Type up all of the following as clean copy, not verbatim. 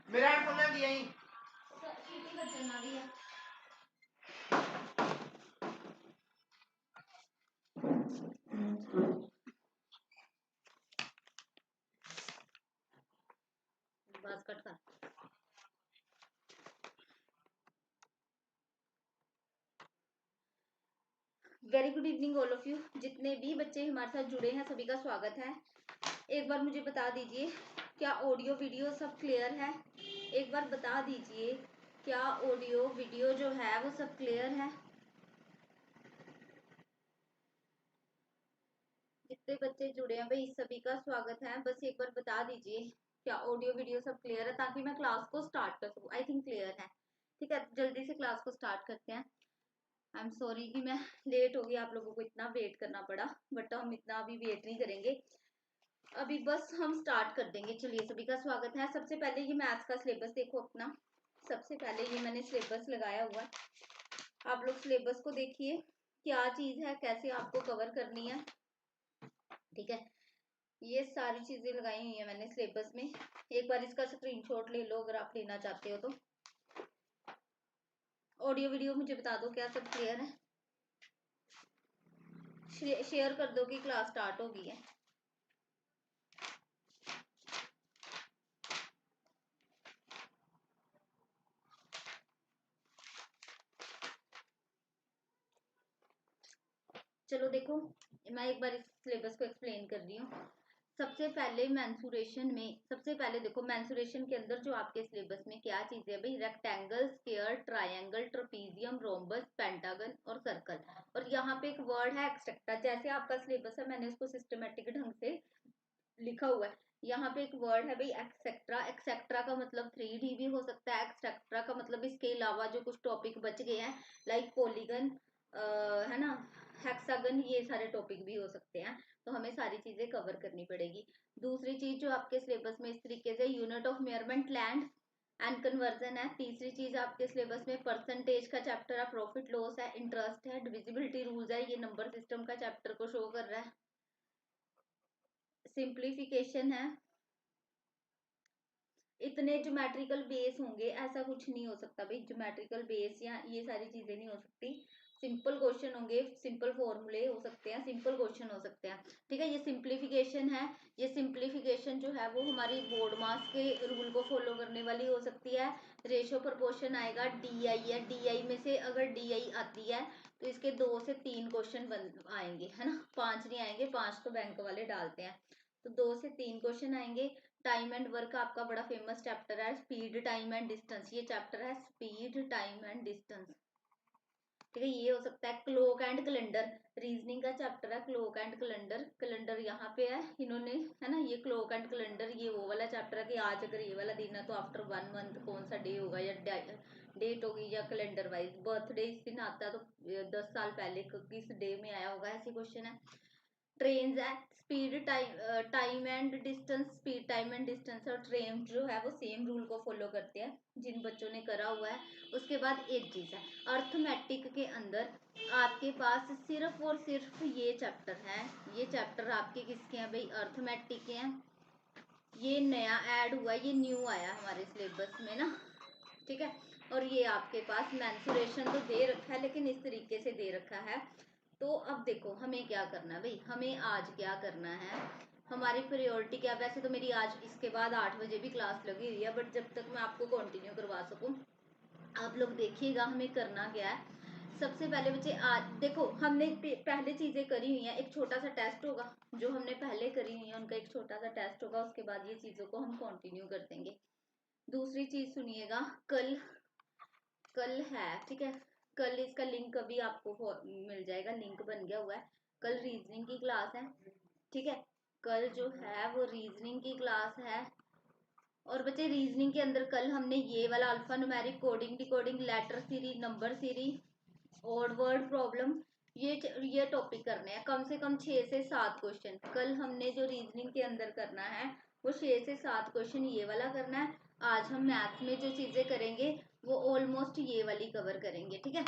मेरा हेडफोन ले दिया ही सीटी बजन वाली है। बस कट कर। Very good evening all of you. जितने भी बच्चे हमारे साथ जुड़े हैं सभी का स्वागत है। एक बार मुझे बता दीजिए क्या ऑडियो वीडियो सब क्लियर है। एक बार बता दीजिए क्या ऑडियो वीडियो जो है वो सब क्लियर है। जितने बच्चे जुड़े हैं भाई सभी का स्वागत है। बस एक बार बता दीजिए क्या ऑडियो वीडियो सब क्लियर है ताकि मैं क्लास को स्टार्ट कर सकूं। आई थिंक क्लियर है। ठीक है, जल्दी से क्लास को स्टार्ट करते हैं। आई एम सॉरी कि मैं लेट हो गई, आप लोगों को इतना वेट करना पड़ा, बट हम इतना अभी वेट नहीं करेंगे, अभी बस हम स्टार्ट कर देंगे। चलिए, सभी का स्वागत है। सबसे पहले ये मैथ्स का सिलेबस देखो अपना। सबसे पहले ये मैंने सिलेबस लगाया हुआ है, आप लोग सिलेबस को देखिए क्या चीज है, कैसे आपको कवर करनी है। ठीक है, ये सारी चीजें लगाई हुई है मैंने सिलेबस में। एक बार इसका स्क्रीनशॉट ले लो अगर आप लेना चाहते हो तो। ऑडियो वीडियो मुझे बता दो क्या सब क्लियर है। शेयर कर दो कि क्लास स्टार्ट हो गई है। चलो देखो, मैं एक बार इस सिलेबस को एक्सप्लेन कर रही हूँ। सबसे पहले मेंसुरेशन में, सबसे पहले देखो मेंसुरेशन के अंदर जो आपके सिलेबस में क्या चीजें है भाई, rectangle, square, triangle, trapezium, rhombus, pentagon और सर्कल। और यहाँ पे एक वर्ड है एक्सेट्रा। जैसे आपका सिलेबस है मैंने उसको सिस्टमेटिक ढंग से लिखा हुआ है। यहाँ पे एक वर्ड है भाई एक्सेट्रा। एक्सेट्रा का मतलब 3D भी हो सकता है। एक्सेट्रा का मतलब इसके अलावा जो कुछ टॉपिक बच गए हैं लाइक पॉलीगन, है ना, हेक्सागन, ये सारे टॉपिक भी हो सकते हैं। तो हमें सारी चीजें कवर करनी पड़ेगी। दूसरी चीज जो आपके सिलेबस में इस तरीके से unit of measurement, land and conversion है। तीसरी चीज आपके सिलेबस में परसेंटेज का चैप्टर है, प्रॉफिट लॉस है, इंटरेस्ट है, डिविजिबिलिटी रूल्स है, ये नंबर सिस्टम का चैप्टर को शो कर रहा है। सिंप्लीफिकेशन है। इतने ज्योमेट्रिकल बेस होंगे ऐसा कुछ नहीं हो सकता भाई, ज्योमेट्रिकल बेस या ये सारी चीजें नहीं हो सकती। सिंपल क्वेश्चन होंगे, सिंपल फॉर्मूले हो सकते हैं, सिंपल क्वेश्चन हो सकते हैं। ठीक है, ये सिंप्लीफिकेशन है। ये सिंप्लीफिकेशन जो है वो हमारी बोर्ड मास के रूल को फॉलो करने वाली हो सकती है। रेशो प्रोपोर्शन आएगा, डीआई है, डीआई में से अगर डीआई आती है तो इसके 2 से 3 क्वेश्चन आएंगे, है ना, 5 नहीं आएंगे, 5 तो बैंक वाले डालते हैं, तो 2 से 3 क्वेश्चन आएंगे। टाइम एंड वर्क आपका बड़ा फेमस चैप्टर है, स्पीड, टाइम एंड डिस्टेंस, ये चैप्टर है स्पीड, टाइम एंड डिस्टेंस। ठीक है, ये हो सकता है। क्लॉक एंड कैलेंडर, रीजनिंग का चैप्टर है क्लॉक एंड कैलेंडर। कैलेंडर यहाँ पे है इन्होंने, है ना, ये क्लॉक एंड कैलेंडर, ये वो वाला चैप्टर है कि आज अगर ये वाला दिन है तो आफ्टर 1 मंथ कौन सा डे होगा, या डेट होगी, या कैलेंडर वाइज बर्थडे इस दिन आता है तो 10 साल पहले किस डे में आया होगा, ऐसे क्वेश्चन है। ट्रेन है, speed, time and distance, speed, time and distance और ट्रेन जो है वो सेम रूल को फॉलो करते हैं जिन बच्चों ने करा हुआ है। उसके बाद एक चीज है अर्थमेटिक के अंदर आपके पास सिर्फ और सिर्फ ये चैप्टर है। ये चैप्टर आपके किसके हैं भाई, अर्थमेटिक के हैं। ये नया ऐड हुआ, ये न्यू आया हमारे सिलेबस में ना। ठीक है, और ये आपके पास मेंसुरेशन तो दे रखा है लेकिन इस तरीके से दे रखा है। तो अब देखो हमें क्या करना है भाई, हमें आज क्या करना है, हमारी प्रायोरिटी क्या। वैसे तो मेरी आज इसके बाद 8 बजे भी क्लास लगी हुई है, बट जब तक मैं आपको कंटिन्यू करवा सकूं आप लोग देखिएगा हमें करना क्या है। सबसे पहले बच्चे आज देखो हमने पहले चीजें करी हुई हैं, एक छोटा सा टेस्ट होगा जो हमने पहले करी हुई है, उनका एक छोटा सा टेस्ट होगा, उसके बाद ये चीजों को हम कंटिन्यू कर देंगे। दूसरी चीज सुनिएगा, कल कल है, ठीक है, कल इसका लिंक अभी आपको मिल जाएगा, लिंक बन गया हुआ है। कल रीजनिंग की क्लास है। ठीक है, कल जो है वो रीजनिंग की क्लास है। और बच्चे रीजनिंग के अंदर कल हमने ये वाला alphanumeric, coding, decoding, letter series, number series, odd word problem, ये टॉपिक करने हैं। कम से कम 6 से 7 क्वेश्चन कल हमने जो रीजनिंग के अंदर करना है वो 6 से 7 क्वेश्चन ये वाला करना है। आज हम मैथ्स में जो चीजें करेंगे वो ऑलमोस्ट ये वाली कवर करेंगे। ठीक है,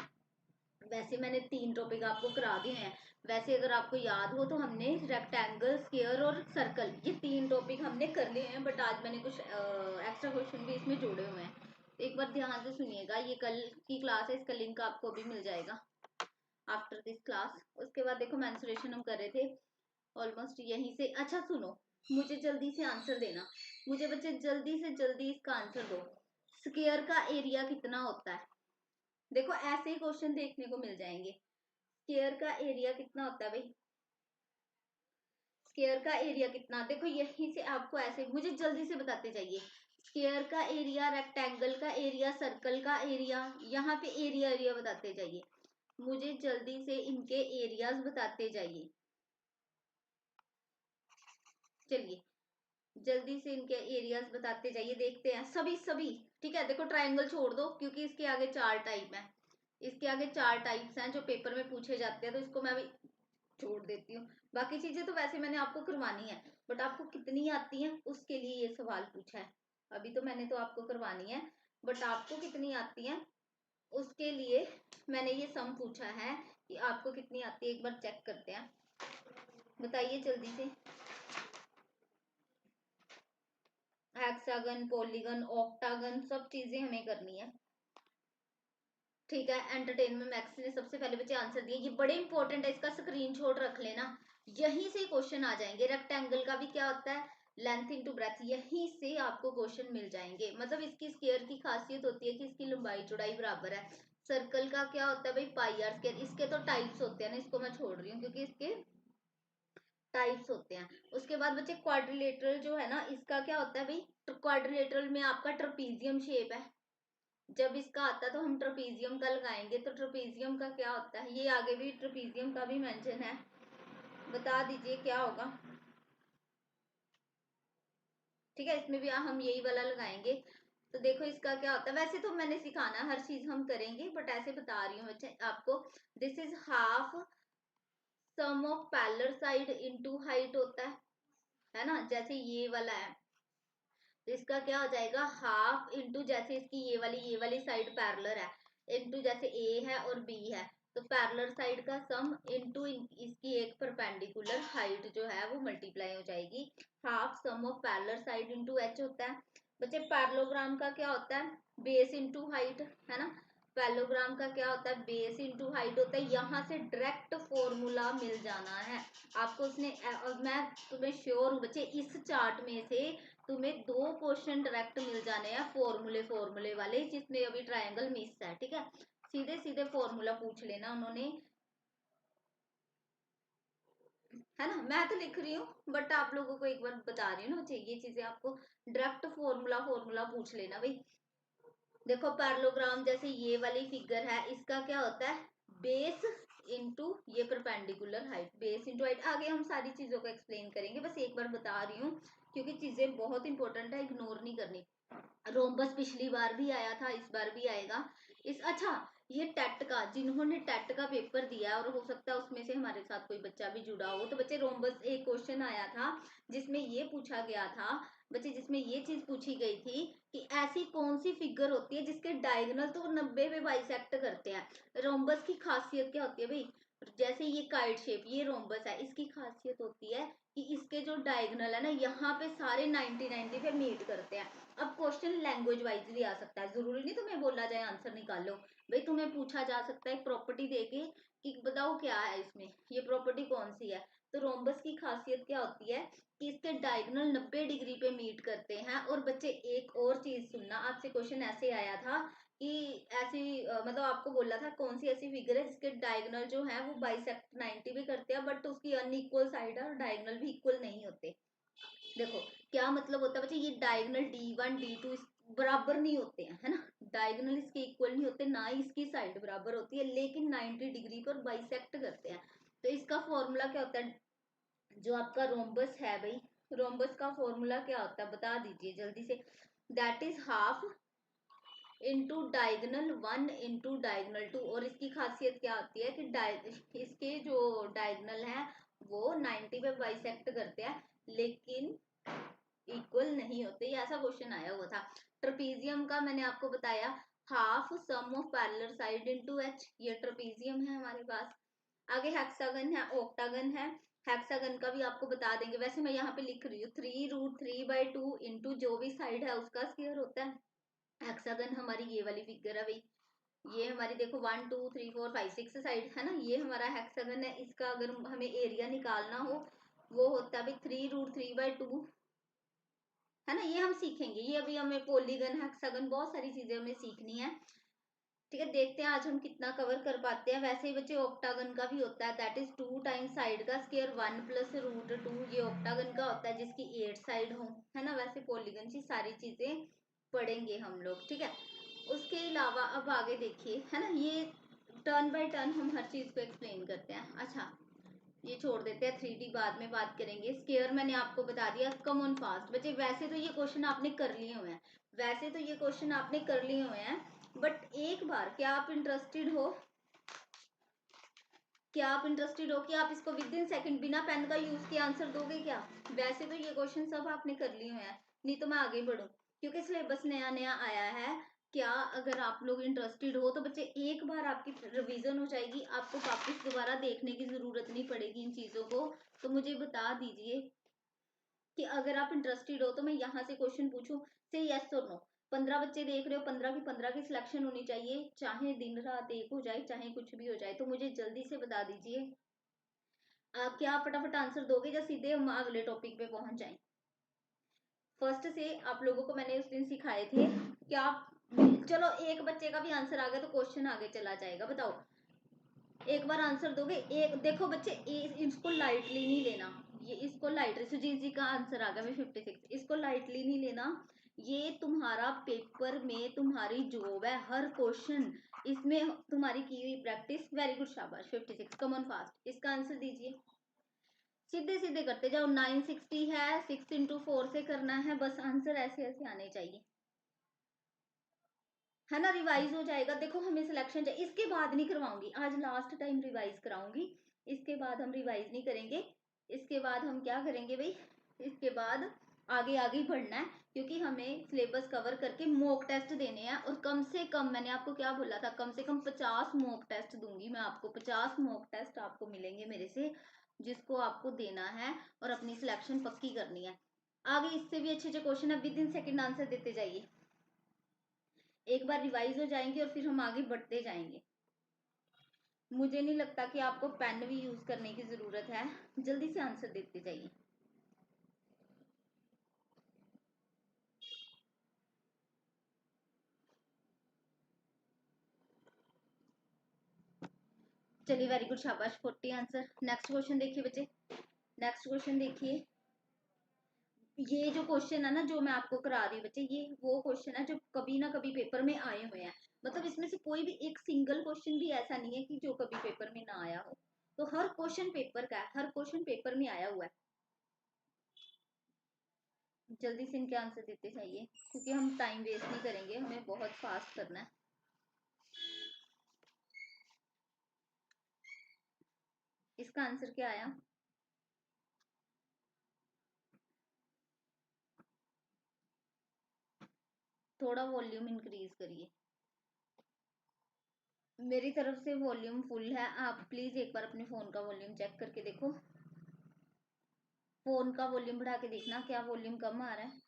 वैसे मैंने 3 टॉपिक आपको करा दिए हैं। वैसे अगर आपको याद हो तो हमने रेक्टेंगल, स्क्वायर और सर्कल ये 3 टॉपिक हमने कर लिए हैं, बट आज मैंने कुछ एक्स्ट्रा क्वेश्चन भी इसमें जोड़े हुए हैं। तो एक बार ध्यान से सुनिएगा, ये कल की क्लास है, इसका लिंक आपको भी मिल जाएगा आफ्टर दिस क्लास। उसके बाद देखो मेंसुरेशन हम कर रहे थे ऑलमोस्ट यहीं से। अच्छा सुनो, मुझे जल्दी से आंसर देना, मुझे बच्चे जल्दी से जल्दी इसका आंसर दो। स्क्वायर का एरिया कितना होता है? देखो ऐसे ही क्वेश्चन देखने को मिल जाएंगे। स्क्वायर का एरिया कितना होता है भाई? स्क्वायर का एरिया कितना, देखो यहीं से आपको ऐसे मुझे जल्दी से बताते जाइए। स्क्वायर का एरिया, रेक्टेंगल का एरिया, सर्कल का एरिया, यहाँ पे एरिया एरिया बताते जाइए, मुझे जल्दी से इनके एरियाज बताते जाइए। चलिए जल्दी से इनके एरियाज बताते जाइए, देखते हैं सभी सभी। ठीक है, देखो ट्रायंगल छोड़ दो क्योंकि इसके आगे 4 टाइप है, इसके आगे 4 टाइप्स हैं जो पेपर में पूछे जाते हैं, तो इसको मैं अभी छोड़ देती हूँ। बाकी चीजें तो वैसे मैंने आपको करवानी है, बट आपको कितनी आती है उसके लिए ये सवाल पूछा है। अभी तो मैंने तो आपको करवानी है, बट आपको कितनी आती है उसके लिए मैंने ये सम पूछा है कि आपको कितनी आती है। एक बार चेक करते हैं, बताइए जल्दी से। हेक्सागन, पॉलीगन, ऑक्टागन सब चीजें हमें करनी है। ठीक है, एंटरटेनमेंट मैक्स ने सबसे पहले बच्चे आंसर दिए, ये बड़े इंपॉर्टेंट है, इसका स्क्रीनशॉट रख लेना, यहीं से क्वेश्चन आ जाएंगे। रेक्टेंगल का भी क्या होता है? लेंथ इनटू ब्रेथ, यहीं से आपको क्वेश्चन मिल जाएंगे। मतलब इसकी स्क्वायर की खासियत होती है कि इसकी लंबाई चौड़ाई बराबर है। सर्कल का क्या होता है भाई? पाई आर स्क्वायर। इसके तो टाइप्स होते हैं ना, इसको मैं छोड़ रही हूँ क्योंकि इसके टाइप्स होते हैं। उसके बाद बच्चे क्वाड्रिलेटरल जो है ना, इसका क्या होता है भाई? क्वाड्रिलेटरल में आपका ट्रपीजियम शेप है, जब इसका आता तो हम ट्रपीजियम का लगाएंगे। तो ट्रपीजियम का क्या होता है? ये आगे भी ट्रपीजियम का भी मेंशन है, बता दीजिए क्या होगा। ठीक है, इसमें भी हम यही वाला लगाएंगे। तो देखो इसका क्या होता है, वैसे तो मैंने सिखाना हर चीज हम करेंगे, बट ऐसे बता रही हूँ बच्चे आपको। This is half sum of parallel side into height होता है ना, जैसे ये वाला है तो इसका क्या हो जाएगा? हाफ इंटू, जैसे इसकी ये वाली साइड पैरेलल है, इंटू जैसे ए है और बी है, तो पैरेलल साइड का सम इंटू इसकी एक परपेंडिकुलर हाइट जो है वो मल्टीप्लाई हो जाएगी। Half sum of parallel side into H होता है। बच्चे पैरेललोग्राम का क्या होता है? बेस इंटू हाइट, है ना। पैरेललोग्राम का क्या होता है? बेस इंटू हाइट होता है। यहाँ से डायरेक्ट फॉर्मूला मिल जाना है आपको उसने। मैं तुम्हें श्योर हूँ बच्चे, इस चार्ट में से तुम्हें 2 क्वेश्चन डायरेक्ट मिल जाने हैं फॉर्मूले फॉर्मूले वाले, जिसमें अभी ट्रायंगल मिस है। ठीक है, सीधे सीधे फॉर्मूला पूछ लेना उन्होंने, है ना। मैं तो लिख रही हूँ बट आप लोगों को एक बार बता रही हूँ ना, चाहिए चीजें आपको डायरेक्ट फॉर्मूला फॉर्मूला पूछ लेना भाई। देखो पैरेललोग्राम जैसे ये वाली फिगर है, इसका क्या होता है? बेस इंटू ये perpendicular height, base into height. आगे हम सारी चीजों को एक्सप्लेन करेंगे, बस एक बार बता रही हूँ क्योंकि चीजें बहुत इंपॉर्टेंट है, इग्नोर नहीं करनी। रोम्बस पिछली बार भी आया था, इस बार भी आएगा। इस अच्छा, ये टेट का, जिन्होंने टेट का पेपर दिया और हो सकता है उसमें से हमारे साथ कोई बच्चा भी जुड़ा हो, तो बच्चे रोम्बस एक क्वेश्चन आया था जिसमें ये पूछा गया था बच्चे, जिसमें ये चीज पूछी गई थी कि ऐसी कौन सी फिगर होती है जिसके डायगोनल तो 90 पे बाइसेक्ट करते हैं। रोम्बस की खासियत क्या होती है भाई? जैसे ये काइट शेप, ये रोम्बस है, इसकी खासियत होती है कि इसके जो डायगोनल है ना, यहाँ पे सारे 90 पे मीट करते हैं। अब क्वेश्चन लैंग्वेज वाइज भी आ सकता है, जरूरी नहीं तुम्हें बोला जाए आंसर निकालो। भाई तुम्हें पूछा जा सकता है प्रॉपर्टी देके कि बताओ क्या है इसमें, ये प्रॉपर्टी कौन सी है। तो रोम्बस की खासियत क्या होती है कि इसके डायगोनल 90 डिग्री पे मीट करते हैं। और बच्चे एक और चीज सुनना, आपसे क्वेश्चन ऐसे आया था कि ऐसी मतलब आपको बोला था कौन सी ऐसी फिगर है जिसके डायगोनल जो है वो बाइसेक्ट 90 भी करते हैं, बट उसकी अनइक्वल साइड है और डायगोनल भी इक्वल नहीं होते। देखो क्या मतलब होता है बच्चे, ये डायगोनल D1 D2 बराबर नहीं होते हैं, है ना। डायगोनल इसके इक्वल नहीं होते, ना ही इसकी साइड बराबर होती है, लेकिन 90 डिग्री पर बाइसेक्ट करते हैं। तो इसका फॉर्मूला क्या होता है? जो आपका रोम्बस है भाई, रोम्बस का फॉर्मूला क्या होता है बता दीजिए जल्दी से। That is half into diagonal 1 into diagonal 2। और इसकी खासियत क्या होती है कि इसके जो डायगनल है वो 90 पे बाइसेक्ट करते हैं, लेकिन इक्वल नहीं होते। ये ऐसा क्वेश्चन आया हुआ था। ट्रपीजियम का मैंने आपको बताया, half sum of parallel side into H, ये ट्रेपेजियम है हमारे पास। आगे हेक्सागन है, ऑक्टागन है। हेक्सागन का भी आपको बता देंगे, वैसे मैं यहाँ पे लिख रही हूँ 3√3/2 इंटू जो भी साइड है उसका स्क्वायर होता है। हेक्सागन हमारी ये वाली फिगर है भाई, ये हमारी देखो 1 2 3 4 5 6 साइड है ना, ये हमारा हेक्सागन है। इसका अगर हमें एरिया निकालना हो वो होता है भाई 3√3/2, है ना। ये हम सीखेंगे, ये अभी हमें पॉलीगन हेक्सागन बहुत सारी चीजें हमें सीखनी है। ठीक है, देखते हैं आज हम कितना कवर कर पाते हैं। वैसे ही बच्चे ऑक्टागन का भी होता है, दैट इज 2 टाइम्स साइड का स्क्वायर 1 प्लस √2, ये ऑक्टागन का होता है जिसकी 8 साइड हो, है ना। वैसे पॉलीगन की सारी चीजें पढ़ेंगे हम लोग, ठीक है। उसके अलावा अब आगे देखिए, है ना, ये टर्न बाय टर्न हम हर चीज को एक्सप्लेन करते हैं। अच्छा, ये छोड़ देते हैं, 3D बाद में बात करेंगे। स्केयर मैंने आपको बता दिया, कम ऑन फास्ट बच्चे। वैसे तो ये क्वेश्चन आपने कर लिए हुए हैं, वैसे तो ये क्वेश्चन आपने कर लिए हुए हैं, बट एक बार क्या आप इंटरेस्टेड हो, क्या आप इंटरेस्टेड हो कि आप इसको विद इन सेकंड बिना पेन का यूज किए आंसर दोगे क्या? वैसे तो ये क्वेश्चन सब आपने कर लिए हुए हैं, नहीं तो मैं आगे बढ़ूं, क्योंकि सिलेबस नया नया आया है। क्या अगर आप लोग इंटरेस्टेड हो तो बच्चे एक बार आपकी रिवीजन हो जाएगी, आपको वापस दोबारा देखने की जरूरत नहीं पड़ेगी इन चीजों को। तो मुझे बता दीजिए कि अगर आप इंटरेस्टेड हो तो मैं यहाँ से क्वेश्चन पूछूं, से यस और नो। 15 बच्चे देख रहे हो, 15 की सिलेक्शन होनी चाहिए, चाहे दिन रात एक हो जाए, चाहे कुछ भी हो जाए। तो मुझे जल्दी से बता दीजिए, आप क्या फटाफट आंसर दोगे या सीधे हम अगले टॉपिक पे पहुंच जाएं? फर्स्ट से आप लोगों को मैंने उस दिन सिखाए थे कि आप, चलो एक बच्चे का भी आंसर आ गया तो क्वेश्चन आगे चला जाएगा। बताओ, एक बार आंसर दोगे? एक देखो बच्चे, इसको लाइटली नहीं लेना, ये इसको लाइटली, सुजीत जी का आंसर आ गया मैं 56, इसको लाइटली नहीं लेना। ये तुम्हारा पेपर में तुम्हारी जॉब है, हर क्वेश्चन इसमें तुम्हारी की हुई प्रैक्टिस। वेरी गुड, शाबाश। 56 कमन फास्ट, इसका आंसर दीजिए। सीधे सीधे करते जाओ, 960 है, 6 × 4 से करना है, बस आंसर ऐसे ऐसे आने चाहिए, है ना। रिवाइज हो जाएगा, देखो हमें सिलेक्शन चाहिए, इसके बाद नहीं करवाऊंगी, आज लास्ट टाइम रिवाइज कराऊंगी, इसके बाद हम रिवाइज नहीं करेंगे। इसके बाद हम क्या करेंगे भाई, इसके बाद आगे आगे बढ़ना है, क्योंकि हमें सिलेबस कवर करके मॉक टेस्ट देने हैं। और कम से कम, मैंने आपको क्या बोला था, कम से कम 50 मॉक टेस्ट दूंगी मैं आपको, 50 मॉक टेस्ट आपको मिलेंगे मेरे से, जिसको आपको देना है और अपनी सिलेक्शन पक्की करनी है। आगे इससे भी अच्छे अच्छे क्वेश्चन है, विद इन सेकेंड आंसर देते जाइए, एक बार रिवाइज हो जाएंगे और फिर हम आगे बढ़ते जाएंगे। मुझे नहीं लगता कि आपको पेन भी यूज करने की जरूरत है, जल्दी से आंसर देते जाइए। चलिए, वेरी गुड, शाबाश, 40 आंसर। नेक्स्ट क्वेश्चन देखिए बच्चे, नेक्स्ट क्वेश्चन देखिए। ये जो क्वेश्चन है ना जो मैं आपको करा रही हूँ बच्चे, ये वो क्वेश्चन है जो कभी ना कभी पेपर में आए हुए हैं। मतलब इसमें से कोई भी एक सिंगल क्वेश्चन भी ऐसा नहीं है कि जो कभी पेपर में ना आया हो। तो हर क्वेश्चन पेपर का है, हर क्वेश्चन पेपर में आया हुआ है। जल्दी से इनके आंसर देते जाइए, क्योंकि हम टाइम वेस्ट नहीं करेंगे, हमें बहुत फास्ट करना है। इसका आंसर क्या आया? थोड़ा वॉल्यूम इंक्रीज करिए, मेरी तरफ से वॉल्यूम फुल है, आप प्लीज एक बार अपने फोन का वॉल्यूम चेक करके देखो, फोन का वॉल्यूम बढ़ा के देखना क्या वॉल्यूम कम आ रहा है।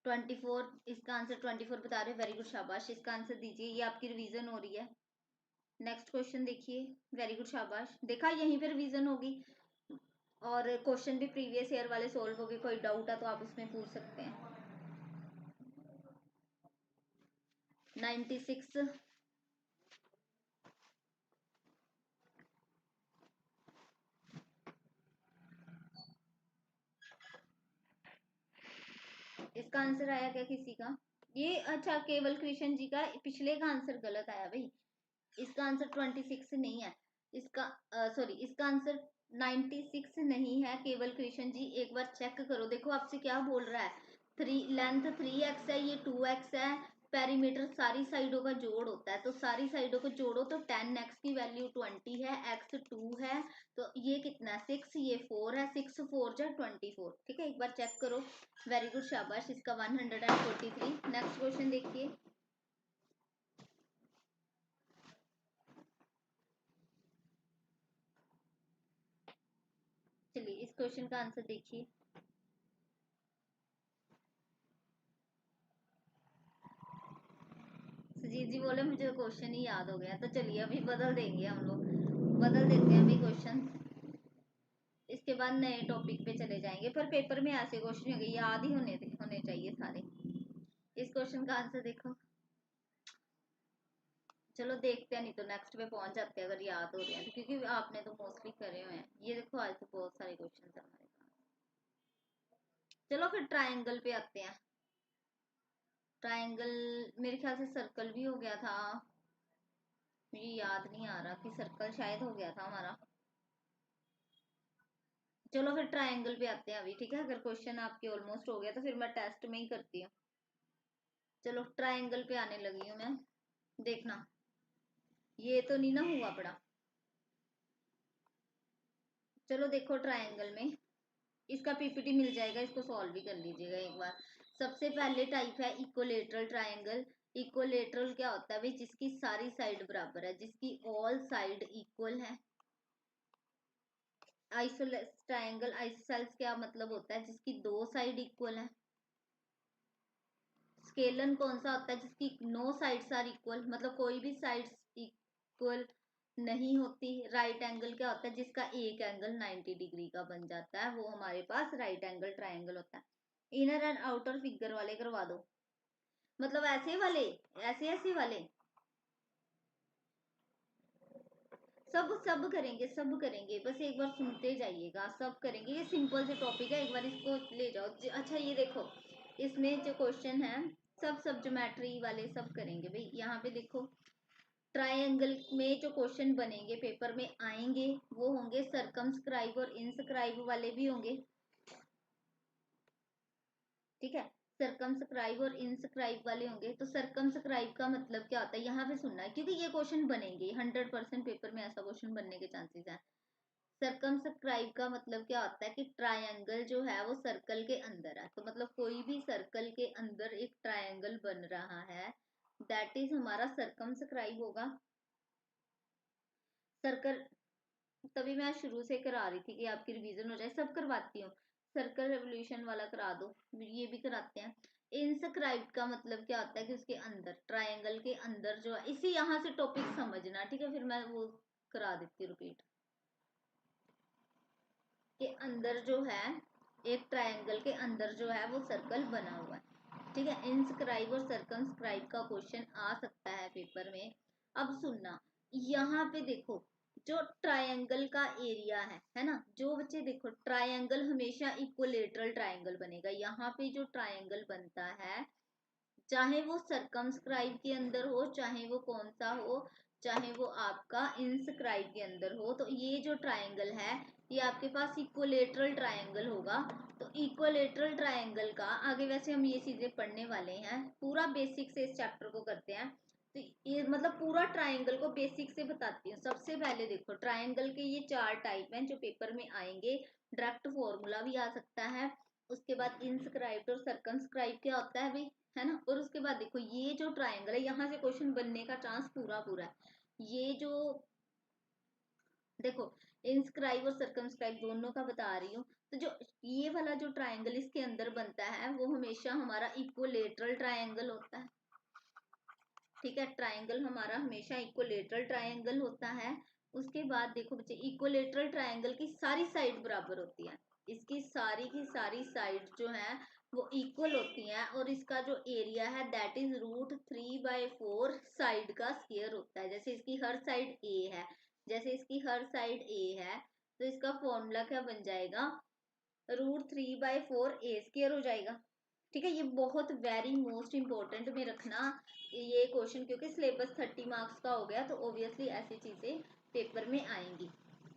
24, इसका आंसर 24 बता रहे, वेरी गुड, शाबाश। इसका आंसर दीजिए, ये आपकी रिवीजन हो रही है। नेक्स्ट क्वेश्चन देखिए, वेरी गुड, शाबाश। देखा, यहीं पे रिवीजन होगी और क्वेश्चन भी प्रीवियस ईयर वाले सोल्व हो गए। कोई डाउट है तो आप उसमें पूछ सकते हैं। 96, इसका आंसर आया क्या किसी का? ये अच्छा, केवल कृष्ण जी का पिछले का आंसर गलत आया भाई, इसका आंसर 26 नहीं है, इसका सॉरी, इसका आंसर 96 नहीं है। केवल कृष्ण जी एक बार चेक करो, देखो आपसे क्या बोल रहा है, 3 लेंथ 3x है, ये 2x है, पेरीमीटर सारी साइडों का जोड़ होता है, तो सारी साइडों को जोड़ो तो 10x की वैल्यू 20 है, x 2 है, तो ये कितना 6, ये 4 है, 6 4 जा 24। ठीक है, एक बार चेक करो। वेरी गुड, शाबाश, इसका 143। नेक्स्ट क्वेश्चन देखिए। चलिए इस क्वेश्चन का आंसर देखिए। सुजीत जी बोले मुझे क्वेश्चन ही याद हो गया, तो चलिए अभी बदल देंगे, हम लोग बदल देते हैं अभी क्वेश्चन, इसके बाद नए टॉपिक पे चले जाएंगे। पर पेपर में ऐसे क्वेश्चन होंगे, याद ही होने चाहिए सारे। इस क्वेश्चन का आंसर देखो। चलो देखते हैं, नहीं तो नेक्स्ट पे पहुंच जाते हैं अगर याद हो रहे हैं तो, क्योंकि आपने तो मोस्टली करे हुए हैं। ये देखो आज तो बहुत सारे क्वेश्चन है हमारे पास। चलो फिर ट्राइंगल पे आते हैं। ट्राइंगल, मेरे ख्याल से सर्कल भी हो गया था, मुझे याद नहीं आ रहा कि सर्कल शायद हो गया था हमारा। चलो फिर ट्राइंगल पे आते हैं अभी, ठीक है। अगर क्वेश्चन आपके ऑलमोस्ट हो गया तो फिर मैं टेस्ट में ही करती हूँ। चलो ट्राइंगल पे आने लगी हूँ मैं, देखना ये तो नहीं ना हुआ पड़ा। चलो देखो ट्राइंगल में, इसका पीपीटी मिल जाएगा, इसको सॉल्व भी कर लीजिएगा एक बार। सबसे पहले टाइप है इक्वलेटरल ट्राइंगल। इक्वलेटरल क्या होता है भाई, जिसकी सारी साइड बराबर है, जिसकी ऑल साइड इक्वल है। आइसोसेल्स ट्राइंगल, आइसोसेल्स क्या मतलब होता है, जिसकी दो साइड इक्वल है। स्केलन कौन सा होता है, जिसकी नो साइड्स आर इक्वल, मतलब कोई भी साइड्स इक्वल नहीं होती। राइट एंगल क्या होता है, जिसका एक एंगल 90 डिग्री का बन जाता है, वो हमारे पास राइट एंगल ट्राइंगल होता है। इनर एंड आउटर फिगर वाले करवा दो, मतलब ऐसे वाले, ऐसे ऐसे वाले, सब सब करेंगे, सब करेंगे, बस एक बार सुनते जाइएगा, सब करेंगे। ये सिंपल से टॉपिक है, एक बार इसको ले जाओ। अच्छा ये देखो, इसमें जो क्वेश्चन है सब ज्योमेट्री वाले सब करेंगे भाई। यहाँ पे देखो ट्रायंगल में जो क्वेश्चन बनेंगे, पेपर में आएंगे, वो होंगे सर्कमस्क्राइब और इनस्क्राइब वाले भी होंगे। ठीक है, सर्कमस्क्राइब और इनस्क्राइब वाले होंगे। तो सर्कमस्क्राइब का मतलब क्या होता है, यहाँ पे सुनना है, क्योंकि ये क्वेश्चन बनेंगे 100% पेपर में, ऐसा क्वेश्चन बनने के चांसेस हैं। सर्कमस्क्राइब का मतलब क्या होता है कि ट्रायंगल जो है वो सर्कल के अंदर है, तो मतलब कोई भी सर्कल के अंदर एक ट्रायंगल बन रहा है, दैट इज हमारा सर्कमस्क्राइब होगा। सर्कल, तभी मैं शुरू से करा रही थी कि आपकी रिवीजन हो जाए, सब करवाती हूँ। सर्कल रेवोल्यूशन वाला करा दो, ये भी कराते हैं। इनस्क्राइब का मतलब क्या होता है कि उसके अंदर, ट्रायंगल के अंदर जो है, इसी यहाँ से टॉपिक समझना, ठीक है। फिर मैं वो करा देती हूँ रिपीट, के अंदर जो है, एक ट्रायंगल के अंदर जो है वो सर्कल बना हुआ है। ठीक है, इनस्क्राइब और सर्कमस्क्राइब का क्वेश्चन आ सकता है पेपर में। अब सुनना, यहाँ पे देखो जो ट्रायंगल का एरिया है ना, जो बच्चे देखो ट्रायंगल हमेशा इक्वलेटरल ट्रायंगल बनेगा। यहाँ पे जो ट्रायंगल बनता है, चाहे वो सर्कमस्क्राइब के अंदर हो, चाहे वो कौन सा हो, चाहे वो आपका इंस्क्राइब के अंदर हो, तो ये जो ट्रायंगल है ये आपके पास इक्वलेटरल ट्रायंगल होगा। तो इक्वलेटरल ट्रायंगल का आगे वैसे हम ये चीजें पढ़ने वाले हैं, पूरा बेसिक से इस चैप्टर को करते हैं। तो ये मतलब पूरा ट्रायंगल को बेसिक से बताती हूँ। सबसे पहले देखो ट्रायंगल के ये 4 टाइप हैं जो पेपर में आएंगे। डायरेक्ट फॉर्मूला भी आ सकता है, उसके बाद इंस्क्राइब्ड और सर्कमस्क्राइब क्या होता है भाई, है ना। और उसके बाद देखो ये जो ट्रायंगल है, यहाँ से क्वेश्चन बनने का चांस पूरा पूरा है। ये जो देखो इंस्क्राइब और सर्कमस्क्राइब दोनों का बता रही हूँ, तो जो ये वाला जो ट्रायंगल इसके अंदर बनता है वो हमेशा हमारा इक्वलेटरल ट्रायंगल होता है। ठीक है, ट्रायंगल हमारा हमेशा इक्वलेटरल ट्रायंगल होता है। उसके बाद देखो बच्चे, इक्वलेटरल ट्रायंगल की सारी साइड बराबर होती है, इसकी सारी की सारी साइड जो है वो इक्वल होती हैं, और इसका जो एरिया है दैट इज √3/4 साइड का स्क्वायर होता है। जैसे इसकी हर साइड ए है, जैसे इसकी हर साइड ए है, तो इसका फॉर्मूला क्या बन जाएगा, √3/4 a² हो जाएगा। ठीक है, ये बहुत वेरी मोस्ट इंपॉर्टेंट में रखना ये क्वेश्चन, क्योंकि सिलेबस 30 मार्क्स का हो गया, तो ऑब्वियसली ऐसी चीजें पेपर में आएंगी।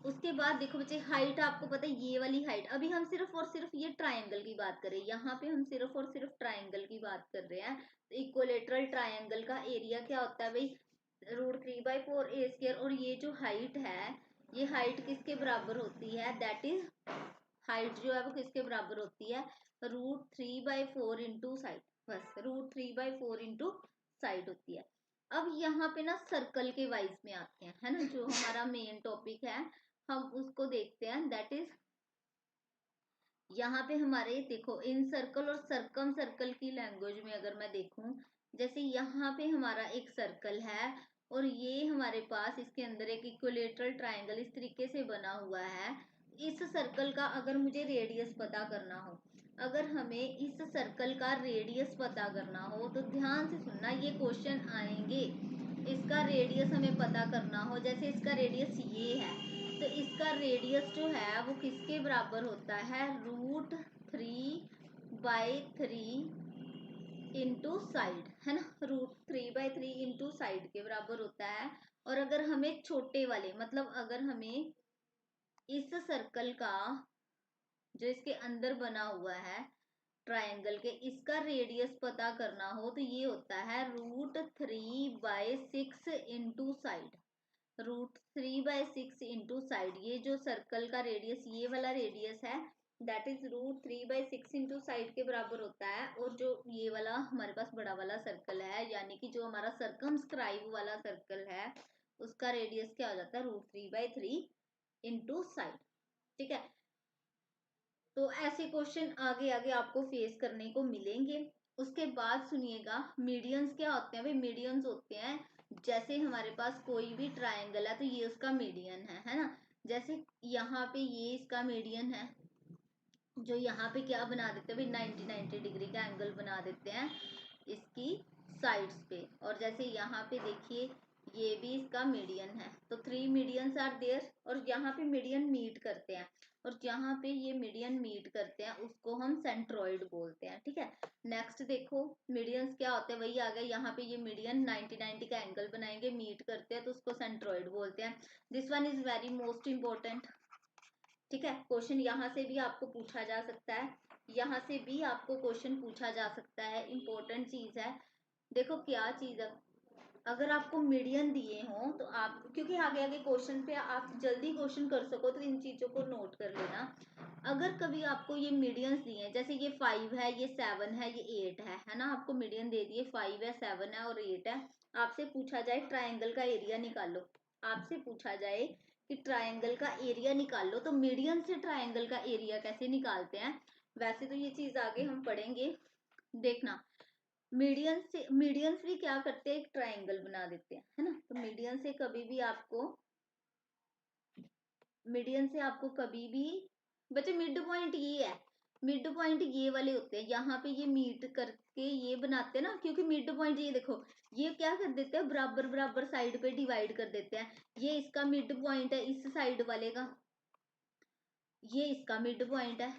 उसके बाद देखो बच्चे, हाइट आपको पता है ये वाली हाइट, अभी हम सिर्फ और सिर्फ ये ट्रायंगल की बात कर रहे हैं, यहाँ पे हम सिर्फ और सिर्फ ट्रायंगल की बात कर रहे हैं। इक्वलेटरल ट्रायंगल का एरिया क्या होता है भाई, √3/4 a²। और ये जो हाइट है, ये हाइट किसके बराबर होती है, दैट इज हाइट जो है वो किसके बराबर होती है, √3/4 इंटू साइड, बस √3/4 इंटू साइड होती है। अब यहाँ पे ना सर्कल के वाइज में आते हैं, है ना, जो हमारा मेन टॉपिक है हम उसको देखते हैं। दैट इज यहाँ पे हमारे देखो, इन सर्कल और सर्कम सर्कल की लैंग्वेज में अगर मैं देखूं, जैसे यहाँ पे हमारा एक सर्कल है और ये हमारे पास इसके अंदर एक इक्विलेटरल ट्रायंगल इस तरीके से बना हुआ है। इस सर्कल का अगर मुझे रेडियस पता करना हो, अगर हमें इस सर्कल का रेडियस पता करना हो, तो ध्यान से सुनना, ये क्वेश्चन आएंगे। इसका रेडियस हमें पता करना हो, जैसे इसका रेडियस ये है, तो इसका रेडियस जो है वो किसके बराबर होता है, √3/3 इंटू साइड, है ना, √3/3 इंटू साइड के बराबर होता है। और अगर हमें छोटे वाले, मतलब अगर हमें इस सर्कल का जो इसके अंदर बना हुआ है ट्रायंगल के, इसका रेडियस पता करना हो, तो ये होता है √3/6 इंटू साइड, √3/6 इंटू साइड। ये जो सर्कल का रेडियस, ये वाला रेडियस है, दैट इज √3/6 इंटू साइड के बराबर होता है। और जो ये वाला हमारे पास बड़ा वाला सर्कल है, यानी कि जो हमारा सर्कमस्क्राइब वाला सर्कल है, उसका रेडियस क्या हो जाता है, √3/3 इंटू साइड। ठीक है, तो ऐसे क्वेश्चन आगे आगे आपको फेस करने को मिलेंगे। उसके बाद सुनिएगा, मीडियंस क्या होते हैं भाई, मीडियंस होते हैं, जैसे हमारे पास कोई भी ट्रायंगल है तो ये उसका मीडियन है ना। जैसे यहाँ पे ये इसका मीडियन है, जो यहाँ पे क्या बना देते हैं भाई, 90 डिग्री का एंगल बना देते हैं इसकी साइड्स पे। और जैसे यहाँ पे देखिए, ये भी इसका मीडियन है, तो 3 मीडियंस आर देयर, और यहाँ पे मीडियन मीट करते हैं, और जहाँ पे ये मीडियन मीट करते हैं उसको हम सेंट्रॉइड बोलते हैं। ठीक है, नेक्स्ट देखो, मीडियंस क्या होते हैं, वही आ गया, यहाँ पे ये मीडियन 90 का एंगल बनाएंगे, मीट करते हैं, तो उसको सेंट्रॉइड बोलते हैं। This one is very most important. ठीक है, क्वेश्चन यहाँ से भी आपको पूछा जा सकता है, यहाँ से भी आपको क्वेश्चन पूछा जा सकता है, इंपॉर्टेंट चीज है। देखो क्या चीज है, अगर आपको मीडियन दिए हों तो आप, क्योंकि आगे आगे क्वेश्चन पे आप जल्दी क्वेश्चन कर सको, तो इन चीजों को नोट कर लेना। अगर कभी आपको ये मीडियंस दिए हैं, जैसे ये 5 है, ये 7 है, ये 8 है ना, आपको मीडियन दे दिए 5 है, 7 है और 8 है, आपसे पूछा जाए ट्राइंगल का एरिया निकालो, आपसे पूछा जाए कि ट्राइंगल का एरिया निकाल लो, तो मीडियन से ट्राइंगल का एरिया कैसे निकालते हैं। वैसे तो ये चीज आगे हम पढ़ेंगे, देखना। मीडियंस भी क्या करते हैं, एक ट्राइंगल बना देते हैं, है ना। तो मीडियन से आपको कभी भी बच्चे, मिड पॉइंट ये है, मिड पॉइंट ये वाले होते हैं, यहाँ पे ये मीट करके ये बनाते हैं ना, क्योंकि मिड पॉइंट ये देखो, ये क्या कर देते हैं, बराबर बराबर साइड पे डिवाइड कर देते हैं। ये इसका मिड पॉइंट है इस साइड वाले का, ये इसका मिड पॉइंट है,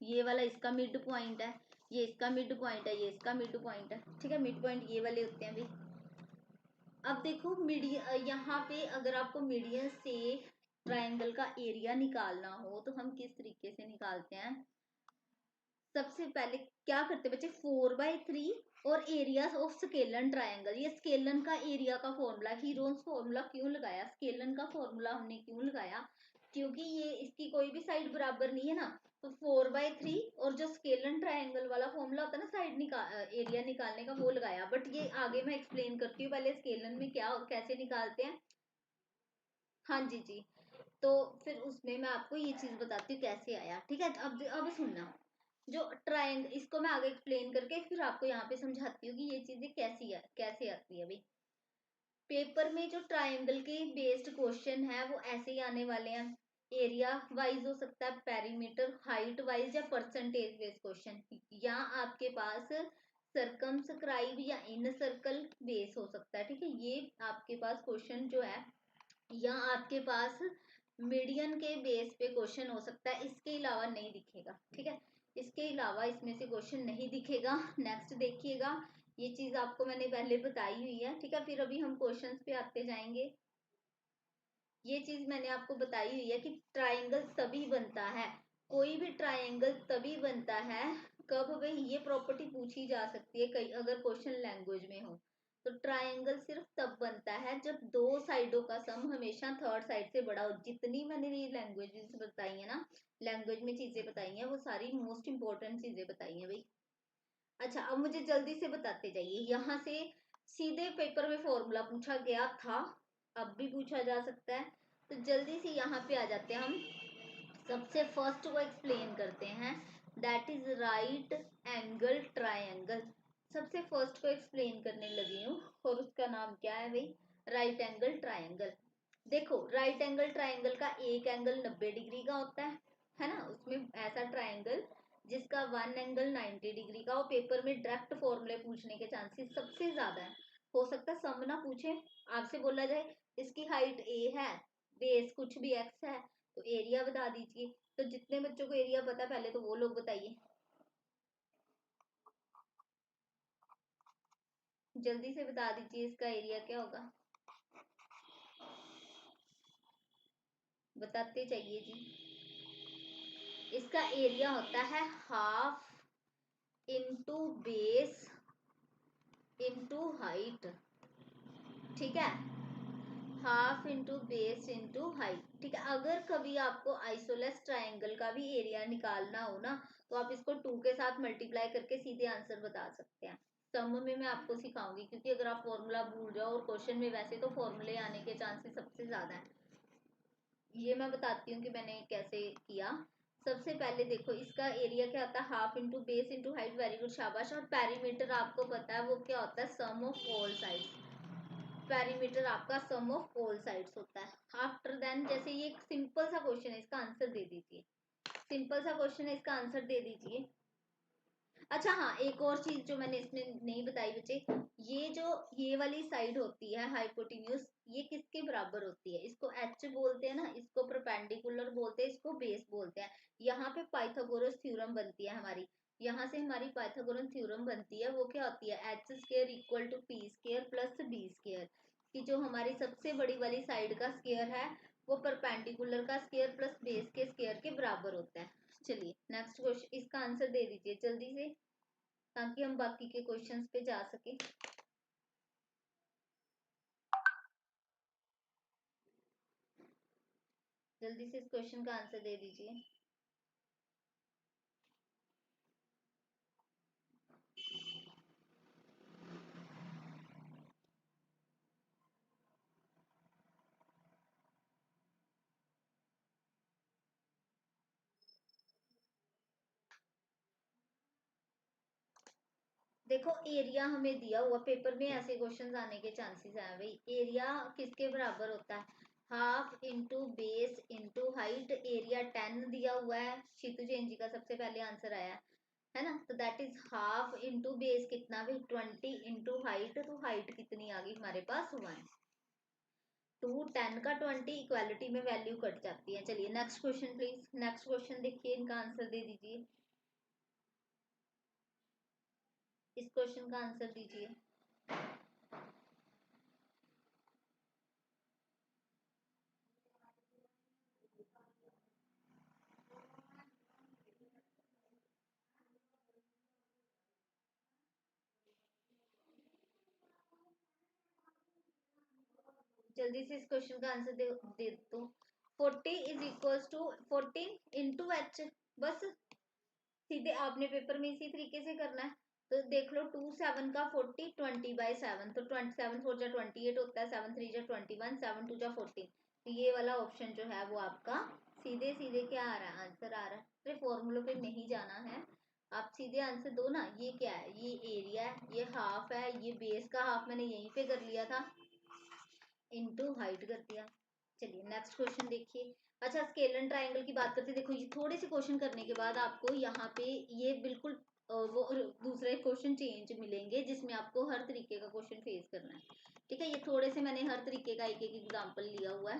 ये वाला इसका मिड पॉइंट है, ये इसका मिड पॉइंट है, ये इसका मिड पॉइंट है। ठीक है, मिड पॉइंट ये वाले होते हैं भाई। अब देखो मीडियन, यहाँ पे अगर आपको मीडियन से ट्रायंगल का एरिया निकालना हो तो हम किस तरीके से निकालते हैं। सबसे पहले क्या करते हैं बच्चे, 4/3 और एरिया ऑफ स्केलन ट्रायंगल, ये स्केलन का एरिया का फॉर्मूला, हीरोन्स फॉर्मूला क्यों लगाया, स्केलन का फॉर्मूला हमने क्यों लगाया, क्योंकि ये इसकी कोई भी साइड बराबर नहीं है ना, तो 4/3 और जो स्केलन ट्रायंगल वाला फॉर्मूला होता है ना, साइड एरिया निकालने का, वो लगाया। बट ये आगे मैं एक्सप्लेन करती हूँ, पहले स्केलन में क्या कैसे निकालते हैं। हाँ जी जी, तो फिर उसमें मैं आपको ये चीज बताती हूँ कैसे आया। ठीक है, अब सुनना, जो ट्रायंगल, इसको मैं आगे एक्सप्लेन करके फिर आपको यहाँ पे समझाती हूँ कि ये चीजें कैसे आती है अभी। पेपर में जो ट्रायंगल के बेस्ड क्वेश्चन है वो ऐसे ही आने वाले हैं, एरिया वाइज हो सकता है, पेरीमीटर, हाइट वाइज, या परसेंटेज बेस्ड क्वेश्चन, या आपके पास सर्कमस्क्राइब या इन सर्कल बेस हो सकता है। ठीक है, ये आपके पास क्वेश्चन जो है, या आपके पास मीडियन के बेस पे क्वेश्चन हो सकता है, इसके अलावा नहीं दिखेगा। ठीक है, इसके अलावा इसमें से क्वेश्चन नहीं दिखेगा। नेक्स्ट देखिएगा, ये चीज आपको मैंने पहले बताई हुई है। ठीक है, फिर अभी हम क्वेश्चंस पे आते जाएंगे। ये चीज मैंने आपको बताई हुई है कि ट्राइंगल तभी बनता है, कोई भी ट्राइंगल तभी बनता है कब भाई ये प्रॉपर्टी पूछी जा सकती है कई अगर क्वेश्चन लैंग्वेज में हो। तो ट्राइंगल सिर्फ तब बनता है जब दो साइडों का सम हमेशा थर्ड साइड से बड़ा हो। जितनी मैंने ये लैंग्वेज बताई है ना, लैंग्वेज में चीजें बताई हैं वो सारी मोस्ट इंपॉर्टेंट चीजें बताई हैं भाई। अच्छा अब मुझे जल्दी से बताते जाइए, यहाँ से सीधे पेपर में फॉर्मूला पूछा गया था, अब भी पूछा जा सकता है। तो जल्दी से यहाँ पे आ जाते हैं हम, सबसे फर्स्ट को एक्सप्लेन करते हैं, that is right angle triangle. सबसे फर्स्ट को एक्सप्लेन करने लगी हूँ और उसका नाम क्या है भाई, राइट एंगल ट्रायंगल। देखो राइट एंगल ट्रायंगल का एक एंगल 90 डिग्री का होता है ना, उसमें ऐसा ट्रायंगल जिसका वन एंगल 90 डिग्री का हो। पेपर में डायरेक्ट फॉर्मूले पूछने के चांसेस सबसे ज्यादा है। हो सकता है सम ना पूछे, आपसे बोला जाए इसकी हाइट a है, बेस कुछ भी x है, तो एरिया बता दीजिए। तो जितने बच्चों को एरिया पता पहले तो वो लोग बताइए, जल्दी से बता दीजिए इसका एरिया क्या होगा, बताते चाहिए जी। इसका एरिया होता है half into base into height, ठीक है, half into base into height, ठीक है। अगर कभी आपको आइसोलेस ट्राइंगल का भी एरिया निकालना हो ना, तो आप इसको 2 के साथ मल्टीप्लाई करके सीधे आंसर बता सकते हैं। सम में मैं आपको सिखाऊंगी, क्योंकि अगर आप फॉर्मूला भूल जाओ, और क्वेश्चन में वैसे तो फॉर्मूले आने के चांसेस सबसे ज्यादा है। ये मैं बताती हूँ कि मैंने कैसे किया। सबसे पहले देखो इसका एरिया क्या होता है, half into base into height, very good शाबाश। और पेरीमीटर आपको पता है वो क्या होता है, सम ऑफ ऑल साइड्स। पेरीमीटर आपका सम ऑफ ऑल साइड्स होता है। आफ्टर देन जैसे ये एक सिंपल सा क्वेश्चन है, इसका आंसर दे दीजिए, सिंपल सा क्वेश्चन है, इसका आंसर दे दीजिए। अच्छा हाँ, एक और चीज जो मैंने इसमें नहीं बताई बच्चे, ये जो ये वाली साइड होती है हाइपोटेन्यूज, ये किसके बराबर होती है, इसको एच बोलते हैं ना, इसको परपेंडिकुलर बोलते हैं, इसको बेस बोलते हैं। यहाँ पे पाइथागोरस थ्योरम बनती है हमारी, यहाँ से हमारी पाइथागोरस थ्योरम बनती है, वो क्या होती है, H square equal to P square plus B square, कि जो हमारी सबसे बड़ी वाली साइड का स्क्वायर है वो परपेंडिकुलर का स्क्वायर प्लस बेस के स्क्वायर के बराबर होता है। चलिए नेक्स्ट क्वेश्चन, इसका आंसर दे दीजिए जल्दी से, ताकि हम बाकी के क्वेश्चंस पे जा सके। जल्दी से इस क्वेश्चन का आंसर दे दीजिए। देखो एरिया हमें दिया हुआ, पेपर में ऐसे क्वेश्चंस आने के चांसेस है भाई। एरिया किसके बराबर होता है, half into base into height. Area 10 दिया हुआ है, शीतु जैन जी का सबसे पहले आंसर आया है ना, तो that is half into base कितना भाई 20 इंटू हाइट, तो हाइट कितनी आ गई हमारे पास 1। 10 का 20 इक्वालिटी में वैल्यू कट जाती है। चलिए next question please, next question देखिए, इनका आंसर दे दीजिए, इस क्वेश्चन का आंसर दीजिए। जल्दी से इस क्वेश्चन का आंसर दे दो। 40 is equals to 14 into H, बस सीधे आपने पेपर में इसी तरीके से करना है। तो देख लो 2 7 का 40, 20/7, तो 27 4 जा 28 होता है, 7 3 जा 21, 7 2 जा 14। तो ये वाला ऑप्शन जो है वो आपका सीधे सीधे क्या आ रहा है, आंसर आ रहा है। तो फॉर्मूलों पे नहीं जाना है, आप सीधे आंसर दो ना। ये क्या है, ये एरिया है, ये हाफ है, ये बेस का हाफ मैंने यहीं पे कर लिया था, इनटू हाइट कर दिया। चलिए नेक्स्ट क्वेश्चन देखिए। अच्छा स्केलन ट्रायंगल की बात करते हैं, देखो ये थोड़े से क्वेश्चन करने के बाद आपको यहाँ पे ये बिल्कुल वो दूसरे क्वेश्चन चेंज मिलेंगे, जिसमें आपको हर तरीके का क्वेश्चन फेस करना है, ठीक है। ये थोड़े से मैंने हर तरीके का एक एक एग्जाम्पल लिया हुआ है,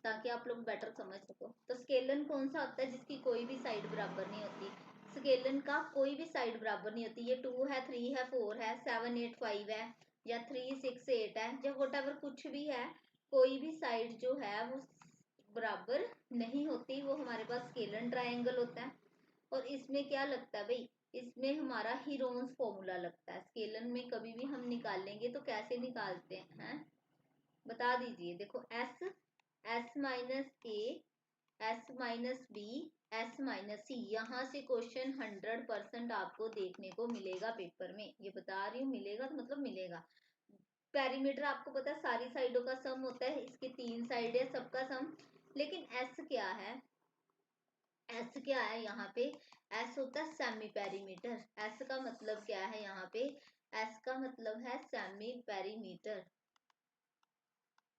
ताकि आप लोग बेटर समझ सको। तो स्केलन कौन सा होता है, जिसकी कोई भी साइड बराबर नहीं होती। स्केलन का कोई भी साइड बराबर नहीं होती, ये 2 है, 3 है, 4 है, 7 8 5 है, या 3 6 8 है, या वट एवर कुछ भी है, कोई भी साइड जो है वो बराबर नहीं होती, वो हमारे पास स्केलन ट्रायंगल होता है। और इसमें क्या लगता है भाई, इसमें हमारा हीरोन्स फॉर्मूला लगता है। स्केलन में कभी भी हम निकालेंगे तो कैसे निकालते हैं, बता दीजिए। देखो S, S minus A, S minus B, S minus C, यहाँ से क्वेश्चन 100% आपको देखने को मिलेगा पेपर में। ये बता रही हूँ, मिलेगा तो मतलब मिलेगा। पेरीमीटर आपको पता है सारी साइडों का सम होता है, इसके 3 साइड है, सबका सम। लेकिन एस क्या है, एस क्या है यहाँ पे, एस होता है सेमी पेरीमीटर। एस का मतलब क्या है यहाँ पे, एस का मतलब है सेमी पेरीमीटर।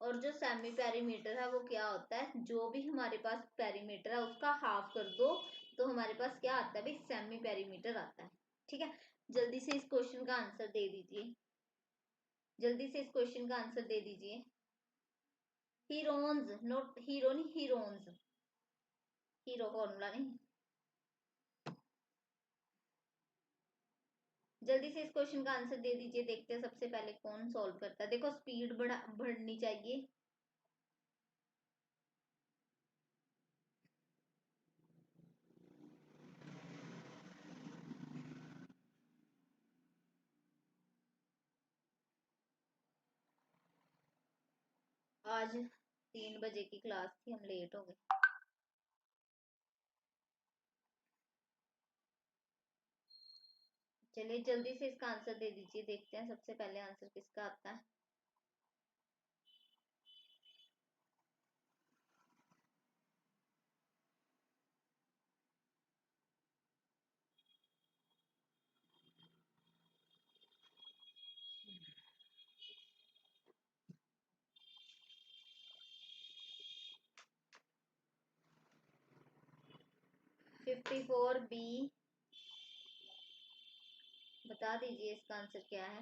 और जो सेमी पेरीमीटर है वो क्या होता है, जो भी हमारे पास पेरीमीटर है उसका हाफ कर दो तो हमारे पास क्या आता है भाई, सेमी पेरीमीटर आता है। ठीक है, जल्दी से इस क्वेश्चन का आंसर दे दीजिए, जल्दी से इस क्वेश्चन का आंसर दे दीजिए। हीरोन्स, नोट हीरो नहीं, हीरोन्स, हीरो फॉर्मूला नहीं। जल्दी से इस क्वेश्चन का आंसर दे दीजिए, देखते हैं सबसे पहले कौन सॉल्व करता है। देखो स्पीड बढ़नी चाहिए। आज 3 बजे की क्लास थी, हम लेट हो गए। चलिए जल्दी से इसका आंसर दे दीजिए, देखते हैं सबसे पहले आंसर किसका आता है। फिफ्टी फोर बी, बता दीजिए इसका आंसर क्या है।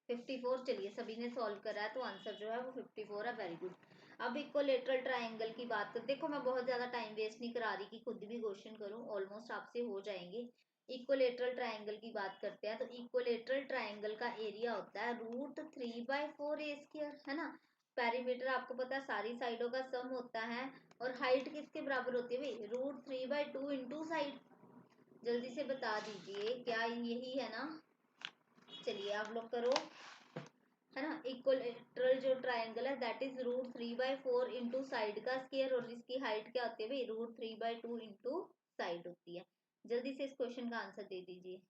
54, चलिए सभी ने सॉल्व करा है तो आंसर जो है वो 54 है, वेरी गुड। अब इक्वलेटरल ट्रायंगल की बात कर, देखो मैं बहुत ज्यादा टाइम वेस्ट नहीं करा रही कि खुद भी क्वेश्चन करूं, ऑलमोस्ट आपसे हो जाएंगे। इक्वलेटरल ट्रायंगल की बात करते हैं तो इक्वलेटरल ट्रायंगल का एरिया होता है √3/4 a², है ना। पेरीमीटर आपको पता है सारी साइडों का सम होता है। और हाइट किसके बराबर होती है भाई, √3/2 इंटू साइड। जल्दी से बता दीजिए क्या यही है ना। चलिए आप लोग करो, है ना। इक्वलेटरल जो ट्रायंगल है दैट इज √3/4 इंटू साइड का स्केयर, और जिसकी हाइट क्या होती है भाई, √3/2 इंटू साइड होती है। जल्दी से इस क्वेश्चन का आंसर दे दीजिए,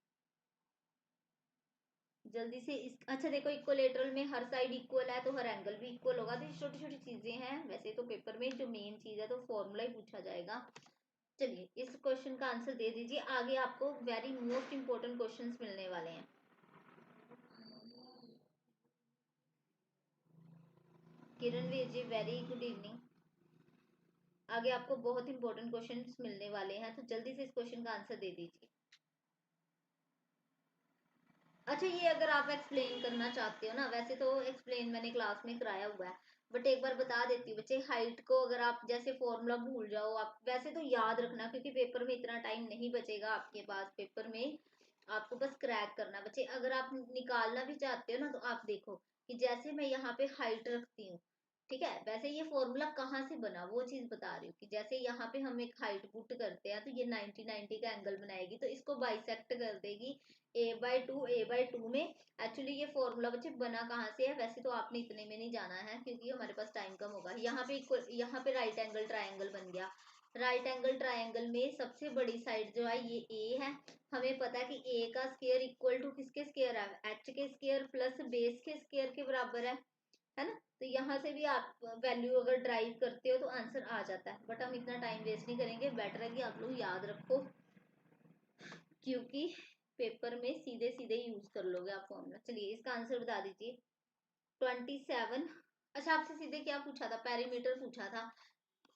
जल्दी से इस, अच्छा देखो इक्वलेटरल में हर साइड इक्वल है तो हर एंगल भी इक्वल होगा, तो छोटी छोटी चीजें हैं। वैसे तो पेपर में जो मेन चीज है तो फॉर्मूला ही पूछा जाएगा। चलिए इस क्वेश्चन का आंसर दे दीजिए, आगे आपको वेरी मोस्ट इंपॉर्टेंट क्वेश्चंस मिलने वाले हैं। किरण Veer ji very good evening. आगे आपको बहुत इंपॉर्टेंट क्वेश्चंस मिलने वाले हैं, तो जल्दी से इस क्वेश्चन का आंसर दे दीजिए। अच्छा ये अगर आप एक्सप्लेन करना चाहते हो ना, वैसे तो एक्सप्लेन मैंने क्लास में कराया हुआ है, बट एक बार बता देती हूँ बच्चे। हाइट को अगर आप जैसे फॉर्मूला भूल जाओ आप, वैसे तो याद रखना क्योंकि पेपर में इतना टाइम नहीं बचेगा आपके पास। पेपर में आपको बस क्रैक करना बच्चे। अगर आप निकालना भी चाहते हो ना तो आप देखो कि जैसे मैं यहाँ पे हाइट रखती हूँ, ठीक है, वैसे ये फॉर्मूला कहाँ से बना वो चीज बता रही हूँ। कि जैसे यहाँ पे हम एक हाइट पुट करते हैं तो ये 90 का एंगल बनाएगी, तो इसको बाइसेक्ट कर देगी a/2 में। एक्चुअली ये फॉर्मूला बच्चे बना कहाँ से है, वैसे तो आपने इतने में नहीं जाना है क्योंकि हमारे पास टाइम कम होगा। यहाँ पे राइट एंगल ट्रायंगल बन गया। राइट एंगल ट्रायंगल में सबसे बड़ी साइड जो है ये ए है। हमें पता है कि ए का स्केयर इक्वल टू किसके स्केयर है, एच के स्केयर प्लस बेस के स्केयर के बराबर है ना। तो यहाँ से भी आप वैल्यू अगर ड्राइव करते हो तो आंसर आ जाता है, बट हम इतना टाइम वेस्ट नहीं करेंगे। बेटर है कि आप लोग याद रखो क्योंकि पेपर में सीधे सीधे यूज कर लोगे आप फॉर्मूला। चलिए इसका आंसर बता दीजिए। 27। अच्छा आपसे सीधे क्या पूछा था, पेरीमीटर पूछा था।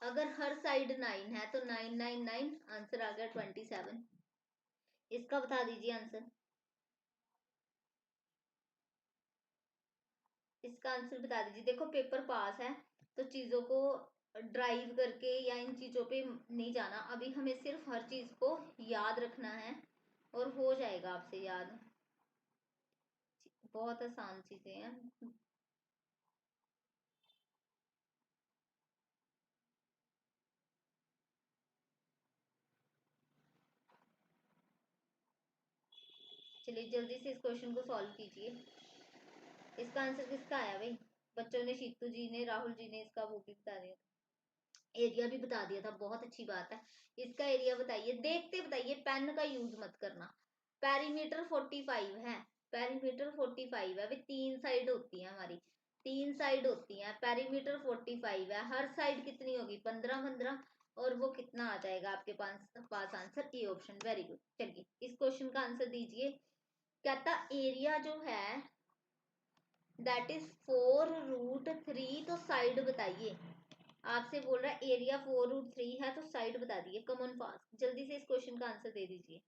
अगर हर साइड 9 है तो 9 9 9, आंसर आ गया 27। इसका बता दीजिए आंसर, इसका आंसर बता दीजिए। देखो पेपर पास है तो चीजों को ड्राइव करके या इन चीजों पे नहीं जाना, अभी हमें सिर्फ हर चीज को याद रखना है और हो जाएगा आपसे याद। बहुत आसान चीजें हैं। चलिए जल्दी से इस क्वेश्चन को सॉल्व कीजिए। इसका आंसर किसका आया भाई? बच्चों ने, शीतू जी ने, राहुल जी ने इसका वो भी बता दिया, एरिया भी बता दिया था। बहुत अच्छी बात है। इसका एरिया बताइए, देखते बताइए, पेन का यूज मत करना। पेरीमीटर 45 है। पेरीमीटर 45 है भाई, 3 साइड होती है हमारी, 3 साइड होती है। पेरीमीटर 45 है, हर साइड कितनी होगी? 15 15। और वो कितना आ जाएगा आपके पास answer? A option. Very good. चलिए इस क्वेश्चन का आंसर दीजिए। कहता एरिया जो है दैट इज 4√3, तो साइड बताइए। आपसे बोल रहा है एरिया 4√3 है, तो साइड बता दिए। कॉमन फास्ट, जल्दी से इस क्वेश्चन का आंसर दे दीजिए।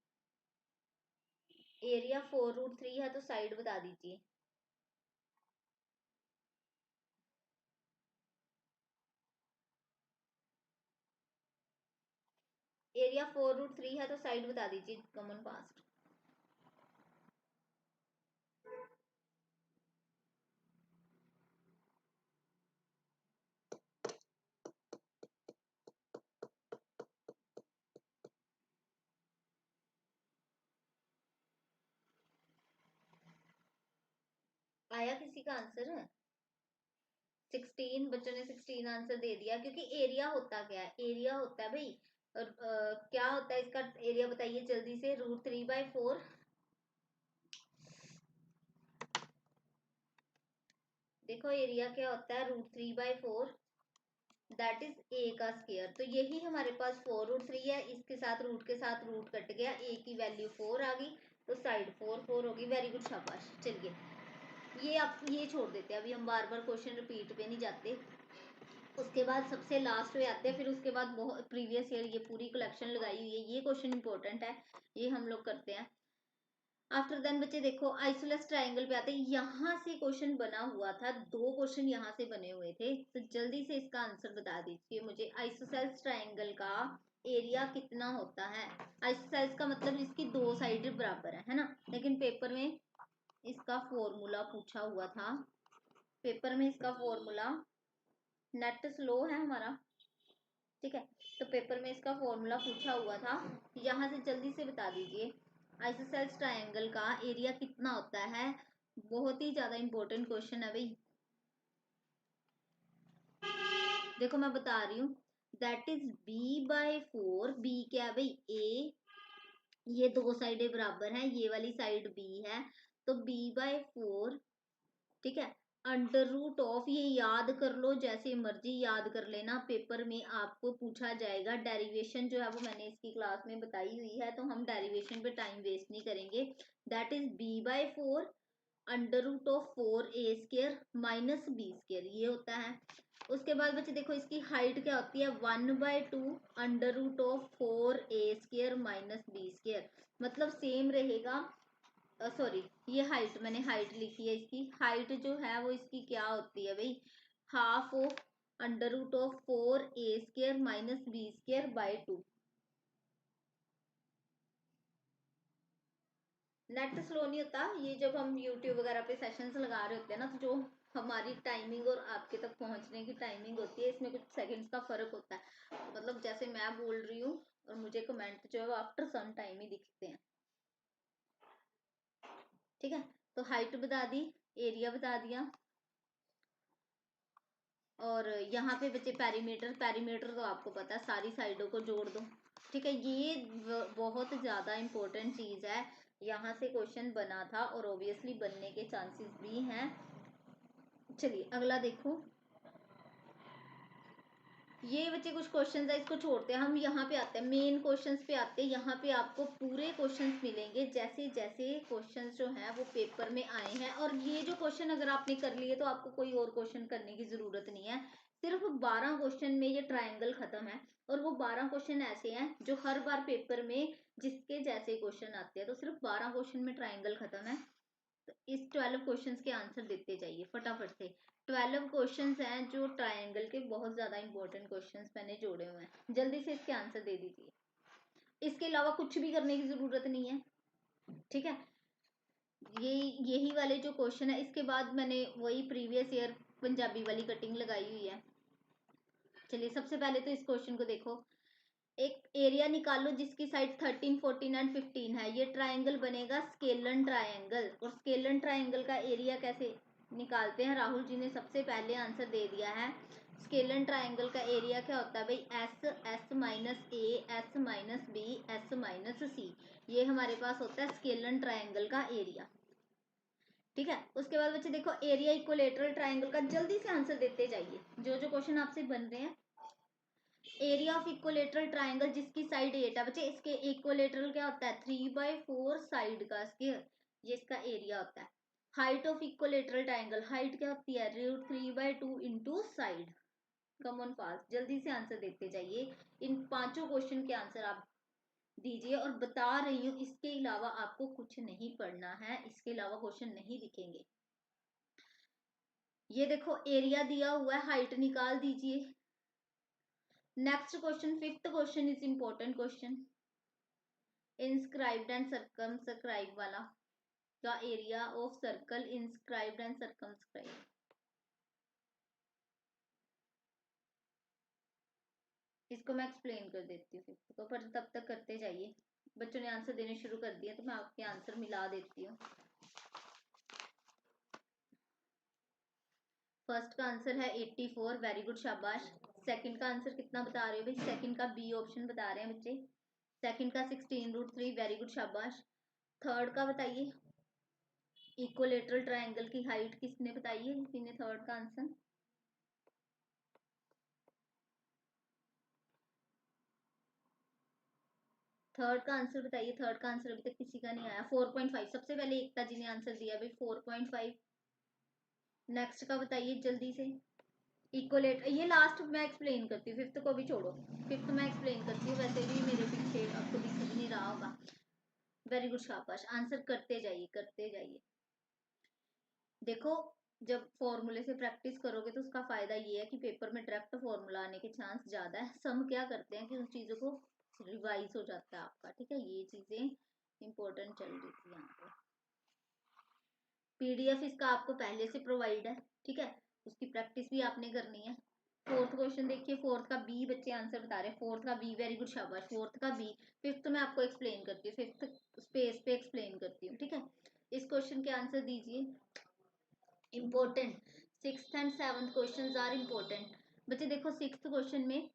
एरिया 4√3 है, तो साइड बता दीजिए। एरिया 4√3 है, तो साइड बता दीजिए। Common fast. आया किसी का आंसर? 16। बच्चों ने 16 आंसर दे दिया। क्योंकि एरिया होता क्या है? एरिया होता है भाई, और क्या होता है इसका एरिया बताइए जल्दी से। √3/4। देखो एरिया क्या होता है? √3/4, दैट इज ए का स्केयर। तो यही हमारे पास 4√3 है, इसके साथ रूट के साथ रूट कट गया, ए की वैल्यू 4 आ गई, तो साइड 4 4 होगी। वेरी गुड, शाबाश। चलिए ये आप ये छोड़ देते हैं, अभी हम बार बार क्वेश्चन रिपीट पे नहीं जाते। उसके बाद सबसे लास्ट में आते हैं, फिर उसके बाद बहुत प्रीवियस ईयर ये पूरी कलेक्शन लगाई हुई है। ये क्वेश्चन इंपॉर्टेंट है, ये हम लोग करते हैं। आफ्टर देन बच्चे देखो आइसोलेस ट्रायंगल पे आते हैं। यहाँ से क्वेश्चन बना हुआ था, 2 क्वेश्चन यहाँ से बने हुए थे। तो जल्दी से इसका आंसर बता दीजिए मुझे। आइसोसेल्स ट्रायंगल का एरिया कितना होता है? आइसोसेल्स का मतलब इसकी 2 साइड बराबर है ना? लेकिन पेपर में इसका फॉर्मूला पूछा हुआ था। पेपर में इसका फॉर्मूला, नेट स्लो है हमारा, ठीक है, तो पेपर में इसका फॉर्मूला पूछा हुआ था। यहाँ से जल्दी से बता दीजिए आइसोसेल्स ट्रायंगल का एरिया कितना होता है। बहुत ही ज्यादा इंपॉर्टेंट क्वेश्चन है भाई। देखो मैं बता रही हूँ, दैट इज B/4। बी क्या है भाई? ए। ये 2 साइडें बराबर हैं, ये वाली साइड बी है, तो B/4, ठीक है। √ऑफ, ये याद कर लो, जैसे मर्जी याद कर लेना, पेपर में आपको पूछा जाएगा। डेरिवेशन जो है वो मैंने इसकी क्लास में बताई हुई है, तो हम डेरिवेशन पे टाइम वेस्ट नहीं करेंगे। That is B/4 √4a² minus b², ये होता है। उसके बाद बच्चे देखो इसकी हाइट क्या होती है? 1/2 √4a² माइनस b², मतलब सेम रहेगा। सॉरी, ये हाइट, मैंने हाइट लिखी है। इसकी हाइट जो है वो इसकी क्या होती है भाई? Half of √4a² minus b²/2। Net slow नहीं होता, ये जब हम यूट्यूब वगैरह पे सेशंस लगा रहे होते हैं ना, तो जो हमारी टाइमिंग और आपके तक पहुंचने की टाइमिंग होती है, इसमें कुछ सेकंड्स का फर्क होता है। मतलब जैसे मैं बोल रही हूँ और मुझे कमेंट जो है वो आफ्टर सम टाइम ही दिखते हैं, ठीक है। तो हाइट बता दी, एरिया बता दिया, और यहाँ पे बच्चे पेरीमीटर, पेरीमीटर तो आपको पता है, सारी साइडों को जोड़ दो, ठीक है। ये बहुत ज्यादा इंपॉर्टेंट चीज है। यहाँ से क्वेश्चन बना था और ऑब्वियसली बनने के चांसेस भी हैं। चलिए अगला देखो। ये बच्चे कुछ क्वेश्चंस है, इसको छोड़ते हैं, हम यहाँ पे आते हैं, मेन क्वेश्चंस पे आते हैं। यहाँ पे आपको पूरे क्वेश्चंस मिलेंगे, जैसे जैसे क्वेश्चंस जो हैं वो पेपर में आए हैं। और ये जो क्वेश्चन अगर आपने कर लिए तो आपको कोई और क्वेश्चन करने की जरूरत नहीं है। सिर्फ 12 क्वेश्चन में ये ट्राइंगल खत्म है, और वो 12 क्वेश्चन ऐसे हैं जो हर बार पेपर में जिसके जैसे क्वेश्चन आते हैं। तो सिर्फ 12 क्वेश्चन में ट्राइंगल खत्म है। तो इस 12 क्वेश्चंस के आंसर देते जाइए फटाफट से। 12 क्वेश्चंस हैं जो ट्रायंगल के, बहुत ज्यादा इंपॉर्टेंट क्वेश्चंस मैंने जोड़े हुए हैं। जल्दी से इसके आंसर दे दीजिए। इसके अलावा कुछ भी करने की जरूरत नहीं है, ठीक है। यही वाले जो क्वेश्चन है, इसके बाद मैंने वही प्रीवियस ईयर पंजाबी वाली कटिंग लगाई हुई है। चलिए सबसे पहले तो इस क्वेश्चन को देखो। एक एरिया निकालो जिसकी साइड 13, 14 एंड 15 है। ये ट्राइंगल बनेगा स्केलन ट्राइंगल। और स्केलन ट्राइंगल का एरिया कैसे निकालते हैं? राहुल जी ने सबसे पहले आंसर दे दिया है। स्केलन ट्राइंगल का एरिया क्या होता है भाई? S, S minus A, S minus B, S minus C. ये हमारे पास होता है स्केलन ट्राइंगल का एरिया। ठीक है, उसके बाद बच्चे देखो एरिया इक्विलेटरल ट्राइंगल का जल्दी से आंसर देते जाइए जो जो क्वेश्चन आपसे बन रहे हैं। एरिया ऑफ इक्विलेटरल ट्राइंगल जिसकी साइड 8 है बच्चे, इसके इक्विलेटरल क्या होता है? 3/4 साइड का स्केयर, ये इसका एरिया होता है। Height of equilateral triangle, height क्या होती है? √3/2 इंटू साइड। कॉमन फास्ट, जल्दी से आंसर देते जाइए। इन पांचों क्वेश्चन के आंसर आप दीजिए। और बता रही हूँ इसके अलावा आपको कुछ नहीं पढ़ना है, इसके अलावा क्वेश्चन नहीं दिखेंगे। ये देखो एरिया दिया हुआ है, हाइट निकाल दीजिए। Next question, fifth question is important question. Inscribed and circumscribe वाला का area of circle inscribed and circumscribe. इसको मैं एक्सप्लेन कर देती हूँ फिफ्थ को, पर तब तक करते जाइए। बच्चों ने आंसर देने शुरू कर दिया तो मैं आपके आंसर मिला देती हूँ। फर्स्ट का आंसर है 84, वेरी गुड, शाबाश। सेकंड का आंसर कितना बता रहे हो भाई? सेकंड का बी ऑप्शन बता रहे हैं बच्चे। सेकंड का 16√3, वेरी गुड, शाबाश। थर्ड का बताइए, इक्विलेटरल ट्रायंगल की हाइट किसने बताई है? किसी ने थर्ड का आंसर? थर्ड का आंसर बताइए। थर्ड का आंसर अभी तक किसी का नहीं आया। 4.5 सबसे पहले एकता जी ने आंसर दिया भाई, 4.5। नेक्स्ट का बताइए जल्दी से। इक्वलेट, ये लास्ट मैं एक्सप्लेन करती हूँ, फिफ्थ को भी छोड़ो। फिफ्थ मैं एक्सप्लेन करती हूँ, वैसे भी मेरे पीछे आपको दिख नहीं रहा होगा। वेरी गुड, शाबाश, आंसर करते जाइए करते जाइए। देखो जब फॉर्मूले से प्रैक्टिस करोगे तो उसका फायदा ये है कि पेपर में डायरेक्ट फॉर्मूला आने के चांस ज्यादा है। सम क्या करते हैं कि उन चीजों को रिवाइज हो जाता है आपका। ठीक है, ये चीजें इंपॉर्टेंट चल रही थी यहाँ पे। पीडीएफ इसका आपको पहले से प्रोवाइड है। ठीक है, उसकी प्रैक्टिस भी आपने करनी है। फोर्थ क्वेश्चन देखिए, फोर्थ का बी बच्चे आंसर बता रहे हैं। फोर्थ का बी, वेरी गुड, शाबाश, फोर्थ का बी। फिफ्थ में आपको एक्सप्लेन करती हूँ, फिफ्थ स्पेस पे एक्सप्लेन करती हूँ। ठीक है, इस क्वेश्चन के आंसर दीजिए। Important, sixth and seventh question are important. बच्चे देखो सिक्स्थ क्वेश्चन में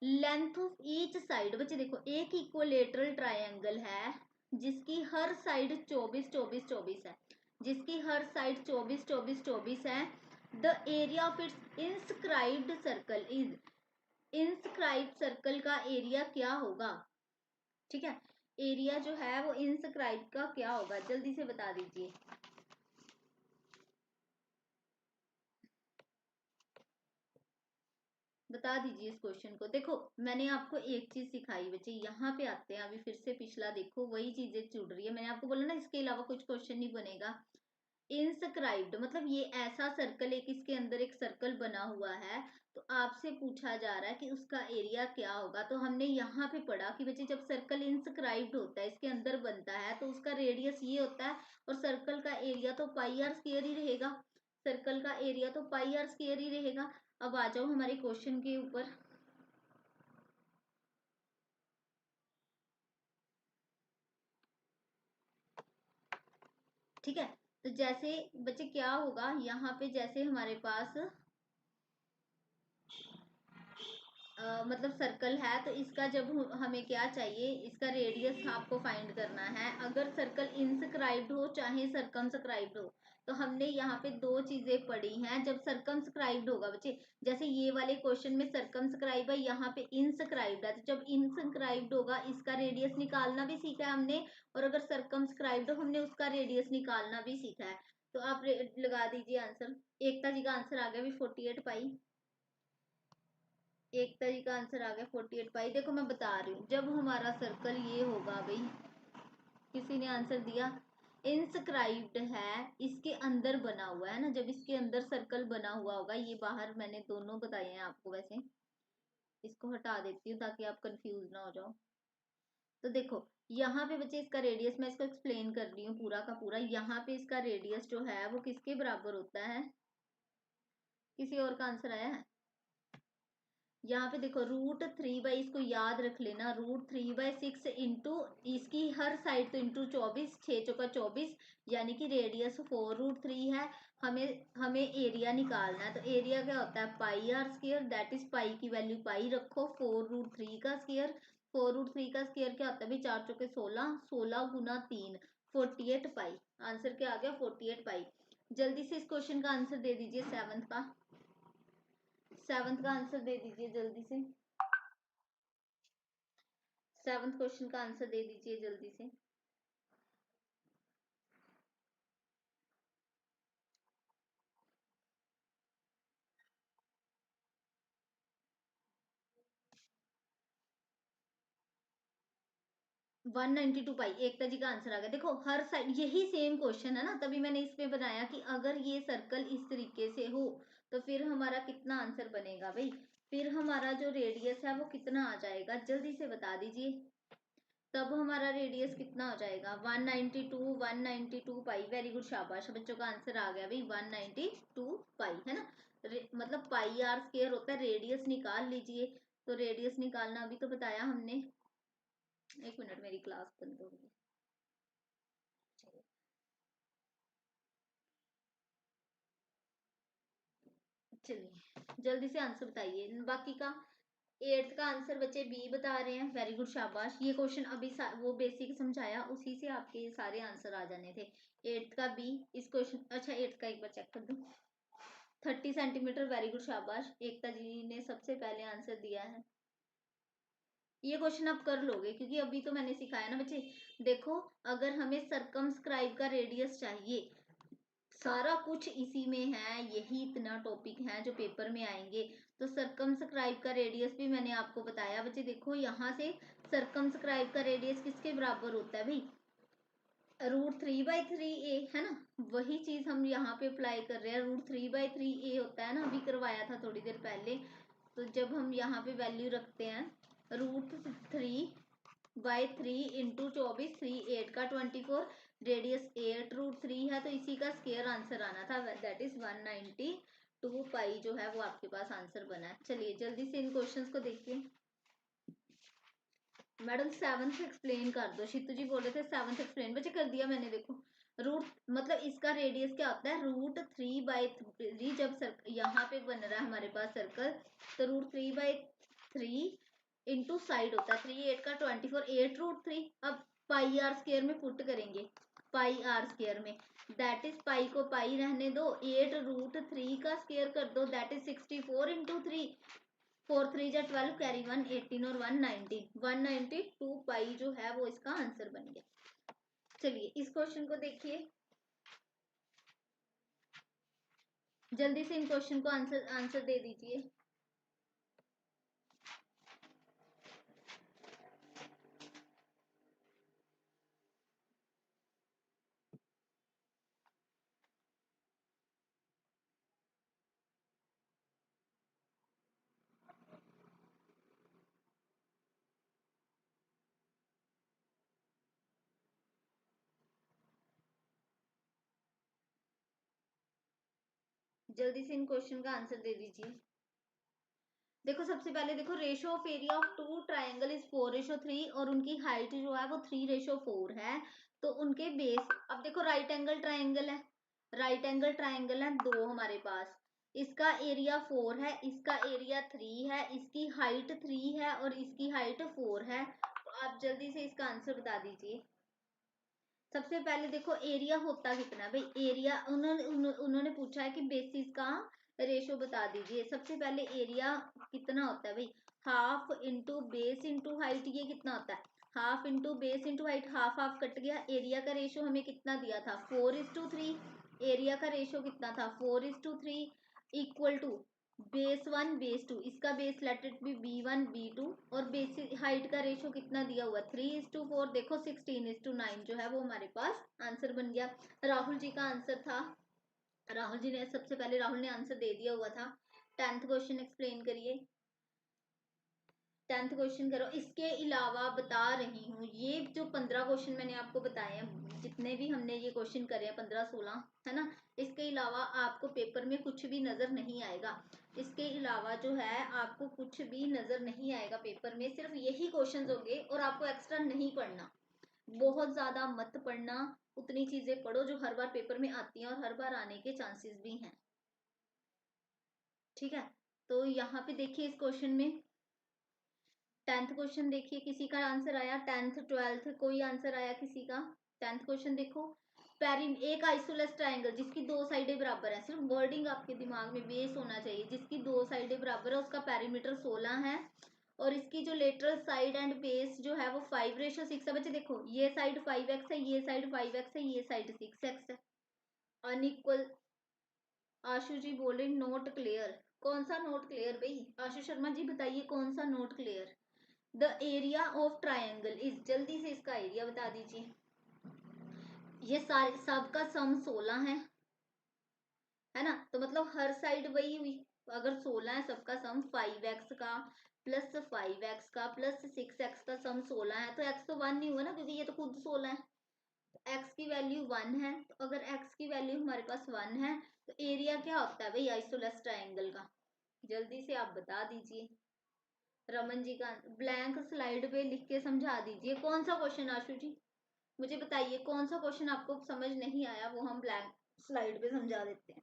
लेंथ ऑफ ईच साइड, बच्चे देखो एक इक्विलेटरल ट्रायंगल है जिसकी हर साइड 24, 24, 24 है। जिसकी हर साइड 24, 24, 24 है। The area of its inscribed circle is, inscribed circle का एरिया क्या होगा? ठीक है, एरिया जो है वो इंस्क्राइब का क्या होगा? जल्दी से बता दीजिए। बता दीजिए इस क्वेश्चन को। देखो मैंने आपको एक चीज सिखाई बच्चे, यहाँ पे आते हैं अभी फिर से पिछला देखो, वही चीजें जुड़ रही है। मैंने आपको बोला ना इसके अलावा कुछ क्वेश्चन नहीं बनेगा। इंस्क्राइब्ड मतलब ये ऐसा सर्कल, एक इसके अंदर एक सर्कल बना हुआ है, तो आपसे पूछा जा रहा है कि उसका एरिया क्या होगा। तो हमने यहाँ पे पढ़ा कि बच्चे जब सर्कल इंस्क्राइब्ड होता है, इसके अंदर बनता है, तो उसका रेडियस ये होता है और सर्कल का एरिया तो पाई आर स्क्वायर ही रहेगा। सर्कल का एरिया तो पाई आर स्क्वायर ही रहेगा। अब आ जाओ हमारे क्वेश्चन के ऊपर। ठीक है, तो जैसे बच्चे क्या होगा यहाँ पे, जैसे हमारे पास मतलब सर्कल है, तो इसका जब हमें क्या चाहिए, इसका रेडियस आपको फाइंड करना है। अगर सर्कल इंस्क्राइब्ड हो चाहे सर्कमस्क्राइब्ड हो, तो हमने यहाँ पे दो चीजें पढ़ी हैं। जब सर्कमस्क्राइब्ड होगा बच्चे, जैसे ये वाले क्वेश्चन में सर्कमस्क्राइब है, यहाँ पे इंस्क्राइब्ड है, तो जब इंस्क्राइब्ड होगा इसका रेडियस निकालना भी सीखा है हमने। और अगर सर्कमस्क्राइब्ड हो, हमने उसका रेडियस निकालना भी सीखा है। तो आप लगा दीजिए आंसर। एकता जी का आंसर आ गया भी 48 पाई। एक तरीका आंसर आ गया 48 पाई। देखो मैं बता रही हूँ, जब हमारा सर्कल ये होगा भाई, किसी ने आंसर दिया इंस्क्राइब्ड है, इसके अंदर बना हुआ है ना, जब इसके अंदर सर्कल बना हुआ होगा, ये बाहर मैंने दोनों बताए हैं आपको। वैसे इसको हटा देती हूँ ताकि आप कंफ्यूज ना हो जाओ। तो देखो यहाँ पे बच्चे इसका रेडियस, मैं इसको एक्सप्लेन कर रही हूँ पूरा का पूरा। यहाँ पे इसका रेडियस जो है वो किसके बराबर होता है, किसी और का आंसर आया है? यहाँ पे देखो √3 इसको याद रख लेना, √3/6 इंटू इसकी हर साइड तो इंटू 24, 6 चौका 24, यानी कि रेडियस 4√3 है। हमें एरिया निकालना है, तो एरिया क्या होता है πr², दैट इज पाई की वैल्यू पाई रखो, 4√3 का स्क्वायर, 4√3 का स्क्वायर क्या होता है भाई, 4 चौके 16, 16 गुना 3, 48 पाई। आंसर क्या आ गया 48 पाई। जल्दी से इस क्वेश्चन का आंसर दे दीजिए, सेवंथ का आंसर दे दीजिए जल्दी से। सेवंथ क्वेश्चन का आंसर दे दीजिए जल्दी से। वन 92 पाई, एकता जी का आंसर आ गया। देखो हर साइड यही सेम क्वेश्चन है ना, तभी मैंने इसमें बनाया कि अगर ये सर्कल इस तरीके से हो तो फिर हमारा कितना आंसर बनेगा भाई, फिर हमारा जो रेडियस है वो कितना आ जाएगा, जल्दी से बता दीजिए। तब हमारा रेडियस कितना हो जाएगा 192 पाई। वेरी गुड, शाबाश, बच्चों का आंसर आ गया भाई 192 पाई, है ना। मतलब πr² होता है, रेडियस निकाल लीजिए। तो रेडियस निकालना अभी तो बताया हमने। एक मिनट, मेरी क्लास बंद हो गई। चलिए जल्दी से आंसर बताइए बाकी का। एट्थ का आंसर बच्चे बी बता रहे हैं, वेरी गुड, शाबाश। ये क्वेश्चन अभी वो बेसिक समझाया, उसी से आपके ये सारे आंसर आ जाने थे। एट्थ का बी, इस क्वेश्चन, अच्छा एट्थ का एक बार चेक कर दो। 30 सेंटीमीटर, वेरी गुड, शाबाश। एकता जी ने सबसे पहले आंसर दिया है। ये क्वेश्चन आप कर लोगे क्योंकि अभी तो मैंने सिखाया ना बच्चे। देखो अगर हमें सरकमस्क्राइब का रेडियस चाहिए, सारा कुछ इसी में है, यही इतना टॉपिक है जो पेपर में आएंगे। तो सरकमस्क्राइब का रेडियस भी मैंने आपको बताया बच्चे। देखो यहाँ से सरकमस्क्राइब का रेडियस किसके बराबर होता है भाई, √3/3a, है ना। वही चीज हम यहाँ पे अप्लाई कर रहे हैं, √3/3a होता है ना, अभी करवाया था थोड़ी देर पहले। तो जब हम यहाँ पे वैल्यू रखते हैं √3/3 इंटू 24, 3 8 का 24, रेडियस 8√3 है, तो इसी का स्क्वायर आंसर आना था, दैट इज 192 पाई जो है वो आपके पास आंसर बना है। चलिए जल्दी से इन क्वेश्चंस को देखिए। मैडम सेवंथ एक्सप्लेन कर दो, शितु जी बोले थे सेवंथ एक्सप्लेन, बच्चे कर दिया मैंने। देखो रूट मतलब इसका रेडियस क्या होता है, √3/3, जब यहाँ पे बन रहा है हमारे पास सर्कल, तो √3/3 इंटू साइड होता है, 3 8 का 24, 8√3। अब πr² में पुट करेंगे, πr² में, दैट इज पाई को पाई रहने दो, 8√3 का स्क्वायर कर दो, दैट इज 64 इंटू 3, 4 3 जा 12, कैरी 1, 18 और 192 पाई जो है वो इसका आंसर बन गया। चलिए इस क्वेश्चन को देखिए, जल्दी से इन क्वेश्चन को आंसर दे दीजिए। जल्दी से इन क्वेश्चन का आंसर दे दीजिए। देखो सबसे पहले देखो, ratio of area of two triangle is 4:3 और उनकी हाइट जो है वो 3:4 है। तो उनके बेस, अब देखो राइट एंगल ट्राइंगल है, राइट एंगल ट्राइंगल है दो हमारे पास, इसका एरिया 4 है, इसका एरिया 3 है, इसकी हाइट 3 है और इसकी हाइट 4 है। तो आप जल्दी से इसका आंसर बता दीजिए। सबसे पहले देखो एरिया होता कितना भाई, एरिया उन्होंने पूछा है कि बेसिस का रेशो बता दीजिए। सबसे पहले एरिया कितना होता है भाई, half into base into height, ये कितना होता है half into base into height, half half cut गया। एरिया का रेशो हमें कितना दिया था 4:3, एरिया का रेशो कितना था 4:3, इक्वल टू base 1 base 2, इसका base let it be b1 b2, और बेसिक हाइट का रेशो कितना दिया हुआ 3:4। देखो 16:9 जो है वो हमारे पास आंसर बन गया। राहुल जी का आंसर था, राहुल जी ने सबसे पहले राहुल ने आंसर दे दिया हुआ था। 10th क्वेश्चन एक्सप्लेन करिए। 10th क्वेश्चन करो। इसके अलावा बता रही हूँ, ये जो 15 क्वेश्चन मैंने आपको बताए हैं, जितने भी हमने ये क्वेश्चन करे हैं 15-16, है ना, इसके अलावा आपको पेपर में कुछ भी नजर नहीं आएगा। इसके अलावा जो है आपको कुछ भी नजर नहीं आएगा पेपर में, सिर्फ यही क्वेश्चन होंगे और आपको एक्स्ट्रा नहीं पढ़ना। बहुत ज्यादा मत पढ़ना, उतनी चीजें पढ़ो जो हर बार पेपर में आती हैं और हर बार आने के चांसेस भी हैं। ठीक है, तो यहाँ पे देखिए इस क्वेश्चन में 10th क्वेश्चन देखिए, किसी का आंसर आया 10th 12th कोई आंसर आया किसी का। 10th क्वेश्चन देखो, एक आइसोलेस ट्रायंगल जिसकी दो साइडें बराबर है, सिर्फ वर्डिंग आपके दिमाग में बेस होना चाहिए, जिसकी दो साइडें बराबर है, उसका पेरीमीटर 16 है और इसकी जो लेटरल साइड एंड बेस जो है वो 5:6 है। बच्चे देखो, ये साइड 5x है, ये साइड 5x है, ये साइड 6x है। अनइक्वल। आशु जी बोल रहे नोट क्लियर। कौन सा नोट क्लियर भाई? आशु शर्मा जी बताइए कौन सा note clear? The area of triangle is, जल्दी से इसका एरिया बता दीजिए। ये सारे सबका सम 16 है ना, तो मतलब हर साइड वही हुई। अगर 16 है सबका सम, 5x का प्लस 5x का प्लस 6x का सम 16 है, तो x तो 1 नहीं हुआ ना, क्योंकि ये तो खुद 16 है। x की वैल्यू 1 है, तो अगर x की वैल्यू हमारे पास 1 है, तो एरिया क्या होता है भाई आइसोलेस ट्रायंगल का? जल्दी से आप बता दीजिए। रमन जी का ब्लैंक स्लाइड पे लिख के समझा दीजिए। कौन सा क्वेश्चन आशु जी? मुझे बताइए कौन सा क्वेश्चन आपको समझ नहीं आया, वो हम ब्लैंक स्लाइड पे समझा देते हैं।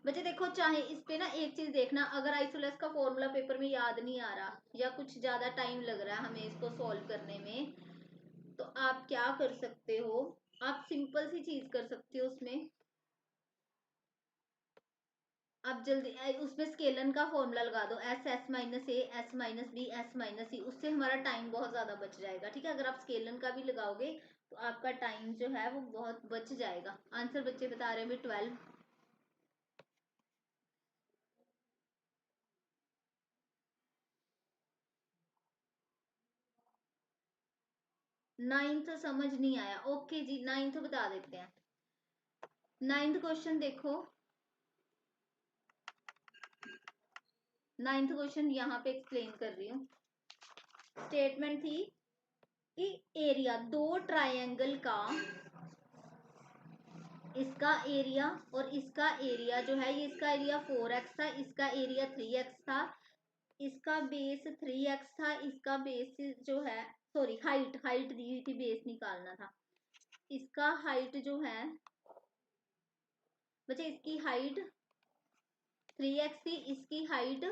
बच्चे देखो, चाहे इस पे ना एक चीज देखना, अगर आइसोलेस का फॉर्मूला पेपर में याद नहीं आ रहा या कुछ ज्यादा टाइम लग रहा है हमें इसको सॉल्व करने में, तो आप क्या कर सकते हो, आप सिंपल सी चीज कर सकते हो उसमें। आप जल्दी उसमें स्केलन का फॉर्मूला लगा दो, S(S-A, S-B, S-C), उससे हमारा टाइम बहुत ज्यादा बच जाएगा। ठीक है, अगर आप स्केलन का भी लगाओगे तो आपका टाइम जो है वो बहुत बच जाएगा। आंसर बच्चे बता रहे हैं 12। 9th समझ नहीं आया, ओके जी 9th बता देते हैं। 9th क्वेश्चन देखो, 9th क्वेश्चन यहाँ पे एक्सप्लेन कर रही हूँ। स्टेटमेंट थी कि एरिया दो ट्रायंगल का, इसका एरिया और इसका एरिया जो है, ये इसका एरिया 4x था, इसका एरिया 3x था, इसका बेस 3x था, इसका बेस जो है, सॉरी हाइट, हाइट दी हुई थी, बेस निकालना था। इसका हाइट जो है बच्चे, इसकी हाइट 3x थी, इसकी हाइट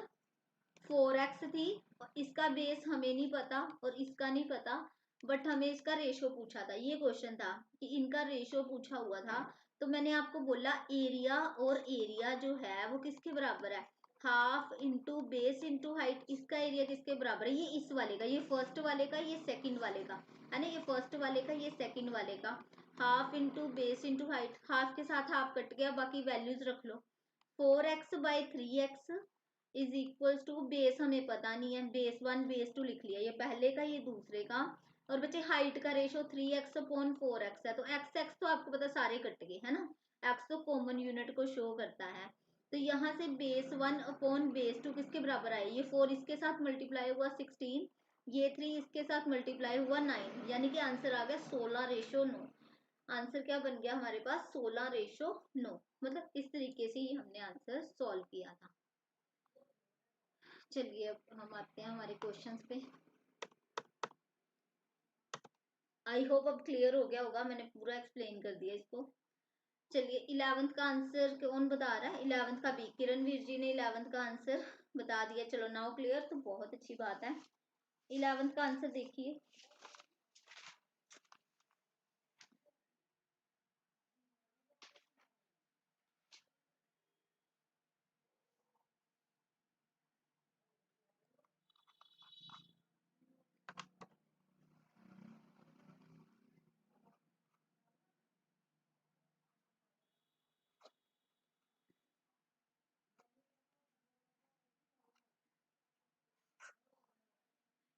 4x थी, और इसका बेस हमें नहीं पता और इसका नहीं पता, बट हमें इसका रेशो पूछा था। ये क्वेश्चन था कि इनका रेशो पूछा हुआ था, तो मैंने आपको बोला एरिया और एरिया जो है वो किसके बराबर है, half into base into height. इसका एरिया किसके बराबर है, ये इस वाले का, ये फर्स्ट वाले का, ये सेकंड वाले का, है ना, ये फर्स्ट वाले का, ये सेकंड वाले का। Half into base into height, half के साथ हाफ कट गया, बाकी वैल्यूज रख लो। 4x/3x is equal to, base हमें पता नहीं है, बेस 1 बेस 2 लिख लिया, ये पहले का ये दूसरे का। और बच्चे हाइट का रेशो 3x/4x है, तो x तो आपको पता सारे कट गए, है ना, x तो कॉमन यूनिट को शो करता है। तो यहाँ से बेस 1/बेस 2 किसके बराबर आए, ये 4 इसके साथ मल्टीप्लाई हुआ 16, ये 3 इसके साथ मल्टीप्लाई हुआ 9, यानी कि आंसर आ गया 16:9। आंसर क्या बन गया हमारे पास, 16:9। मतलब इस तरीके से ही हमने आंसर सॉल्व किया था। चलिए अब हम आते हैं हमारे क्वेश्चंस पे। आई होप अब क्लियर हो गया होगा, मैंने पूरा एक्सप्लेन कर दिया इसको। चलिए 11th का आंसर कौन बता रहा है, 11th का भी किरणवीर जी ने 11th का आंसर बता दिया। चलो नाउ क्लियर, तो बहुत अच्छी बात है। 11th का आंसर देखिए,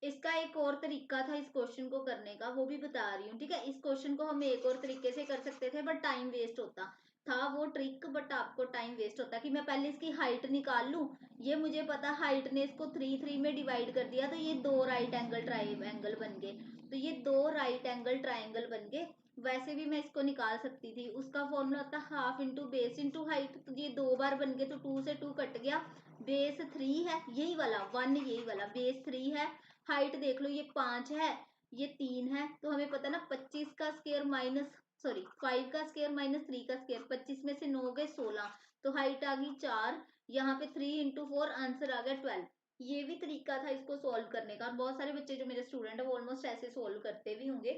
इसका एक और तरीका था इस क्वेश्चन को करने का, वो भी बता रही हूँ। ठीक है, इस क्वेश्चन को हम एक और तरीके से कर सकते थे, बट टाइम वेस्ट होता, था वो ट्रिक, बट आपको टाइम वेस्ट होता है कि मैं पहले इसकी हाइट निकाल लूं। ये मुझे पता हाइट ने इसको 3 में डिवाइड कर दिया, तो ये 2 राइट एंगल ट्राइंगल बन गए। तो ये 2 राइट एंगल ट्राइंगल बन गए। वैसे भी मैं इसको निकाल सकती थी, उसका फॉर्मूला होता है half into base into height. तो ये 2 बार बन गए, तो 2 से 2 कट गया। बेस 3 है, यही वाला 1, यही वाला बेस 3 है। हाइट देख लो, ये 5 है, ये 3 है। तो हमें पता ना 25 का स्क्वायर माइनस, सॉरी 5 का स्क्वायर माइनस 3 का स्क्वायर, 25 में से 9 गए 16, तो हाइट आ गई 4। यहाँ पे 3 इंटू 4 आंसर आ गया 12। ये भी तरीका था इसको सॉल्व करने का। बहुत सारे बच्चे जो मेरे स्टूडेंट है वो ऑलमोस्ट ऐसे सॉल्व करते भी होंगे,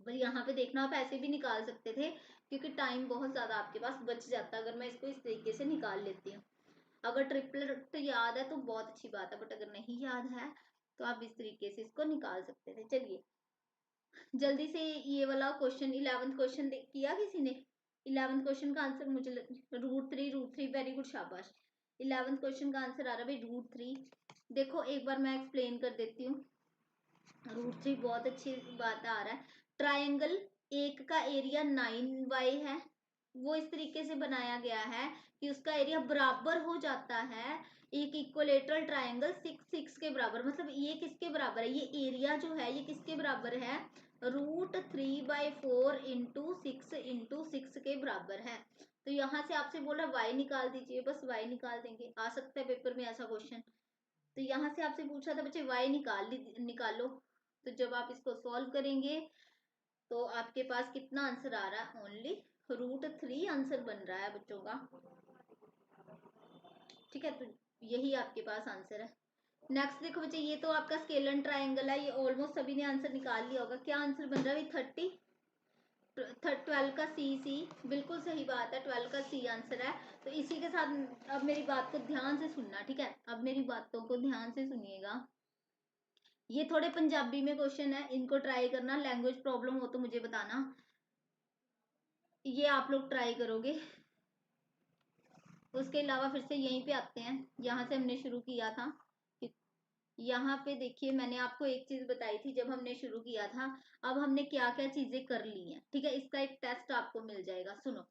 पर यहाँ पे देखना आप ऐसे भी निकाल सकते थे, क्योंकि टाइम बहुत ज्यादा आपके पास बच जाता अगर मैं इसको इस तरीके से निकाल लेती हूँ। अगर ट्रिपलेट याद है तो बहुत अच्छी बात है, बट अगर नहीं याद है तो आप इस तरीके से इसको निकाल सकते थे। चलिए जल्दी से ये वाला क्वेश्चन 11th क्वेश्चन किया किसी ने? 11th क्वेश्चन का आंसर मुझे √3 वेरी गुड, शाबाश। 11th क्वेश्चन का आंसर आ रहा है भाई √3। देखो एक बार मैं एक्सप्लेन कर देती हूँ। √3 बहुत अच्छी बात आ रहा है। ट्राइंगल एक का एरिया 9y है, वो इस तरीके से बनाया गया है कि उसका एरिया बराबर हो जाता है एक इक्वलेटरल ट्राइंगल 6 के बराबर। मतलब ये किसके बराबर है? ये एरिया जो है ये किसके बराबर है? √3/4 इंटू 6 के बराबर है। तो यहाँ से आपसे बोल रहा y निकाल दीजिए, बस y निकाल देंगे। आ सकता है पेपर में ऐसा क्वेश्चन। तो यहाँ से आपसे पूछा था बच्चे y निकालो। तो जब आप इसको सॉल्व करेंगे तो आपके पास कितना आंसर आ रहा है? ओनली √3 आंसर बन रहा है बच्चों का। ठीक है, तो यही आपके पास आंसर है। नेक्स्ट देखो बच्चे, ये तो आपका स्केलन ट्राइंगल है, ये ऑलमोस्ट सभी ने आंसर निकाल लिया होगा। क्या आंसर बन रहा है? 30। 12 का सी बिल्कुल सही बात है, 12 का सी आंसर है। तो इसी के साथ अब मेरी बात को ध्यान से सुनना, ठीक है? अब मेरी बातों को ध्यान से सुनिएगा। ये थोड़े पंजाबी में क्वेश्चन है, इनको ट्राई करना। लैंग्वेज प्रॉब्लम हो तो मुझे बताना। ये आप लोग ट्राई करोगे। उसके अलावा फिर से यहीं पे आते हैं, यहाँ से हमने शुरू किया था। यहाँ पे देखिए मैंने आपको एक चीज बताई थी जब हमने शुरू किया था, अब हमने क्या क्या चीजें कर ली हैं। ठीक है, इसका एक टेस्ट आपको मिल जाएगा। सुनो,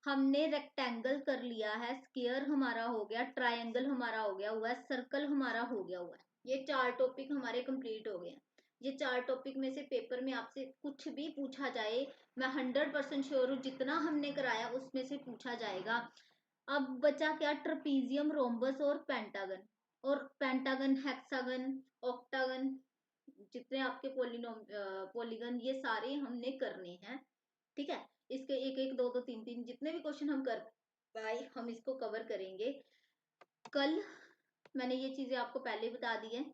हमने रेक्टेंगल कर लिया है, स्क्वायर हमारा हो गया, ट्राइंगल हमारा हो गया हुआ है, सर्कल हमारा हो गया हुआ है। ये 4 टॉपिक हमारे कंप्लीट हो गए हैं। ये 4 टॉपिक में से पेपर में आपसे कुछ भी पूछा जाए, मैं 100% श्योर हूँ जितना हमने कराया उसमें से पूछा जाएगा। अब बचा क्या? ट्रपीजियम, रोम्बस और पेंटागन। और पेंटागन, हेक्सागन, ऑक्टागन, जितने आपके पॉलीगन, ये सारे हमने करने हैं। ठीक है, इसके एक एक दो दो तीन तीन जितने भी क्वेश्चन हम कर पाए हम इसको कवर करेंगे। कल मैंने ये चीजें आपको पहले बता दी है।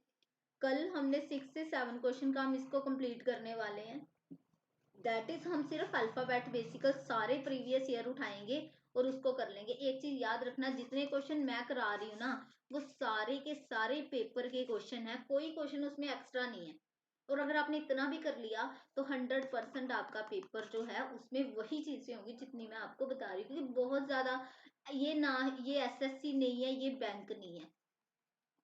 कल हमने 6 से 7 क्वेश्चन का हम इसको कंप्लीट करने वाले हैं। दैट इज हम सिर्फ अल्फाबेट बेसिकल सारे प्रीवियस ईयर उठाएंगे और उसको कर लेंगे। एक चीज याद रखना, जितने क्वेश्चन मैं करा रही हूँ ना वो सारे के सारे पेपर के क्वेश्चन है, कोई क्वेश्चन उसमें एक्स्ट्रा नहीं है। और अगर आपने इतना भी कर लिया तो 100% आपका पेपर जो है उसमें वही चीजें होंगी जितनी मैं आपको बता रही हूँ। क्योंकि बहुत ज्यादा ये ना, ये एसएससी नहीं है, ये बैंक नहीं है।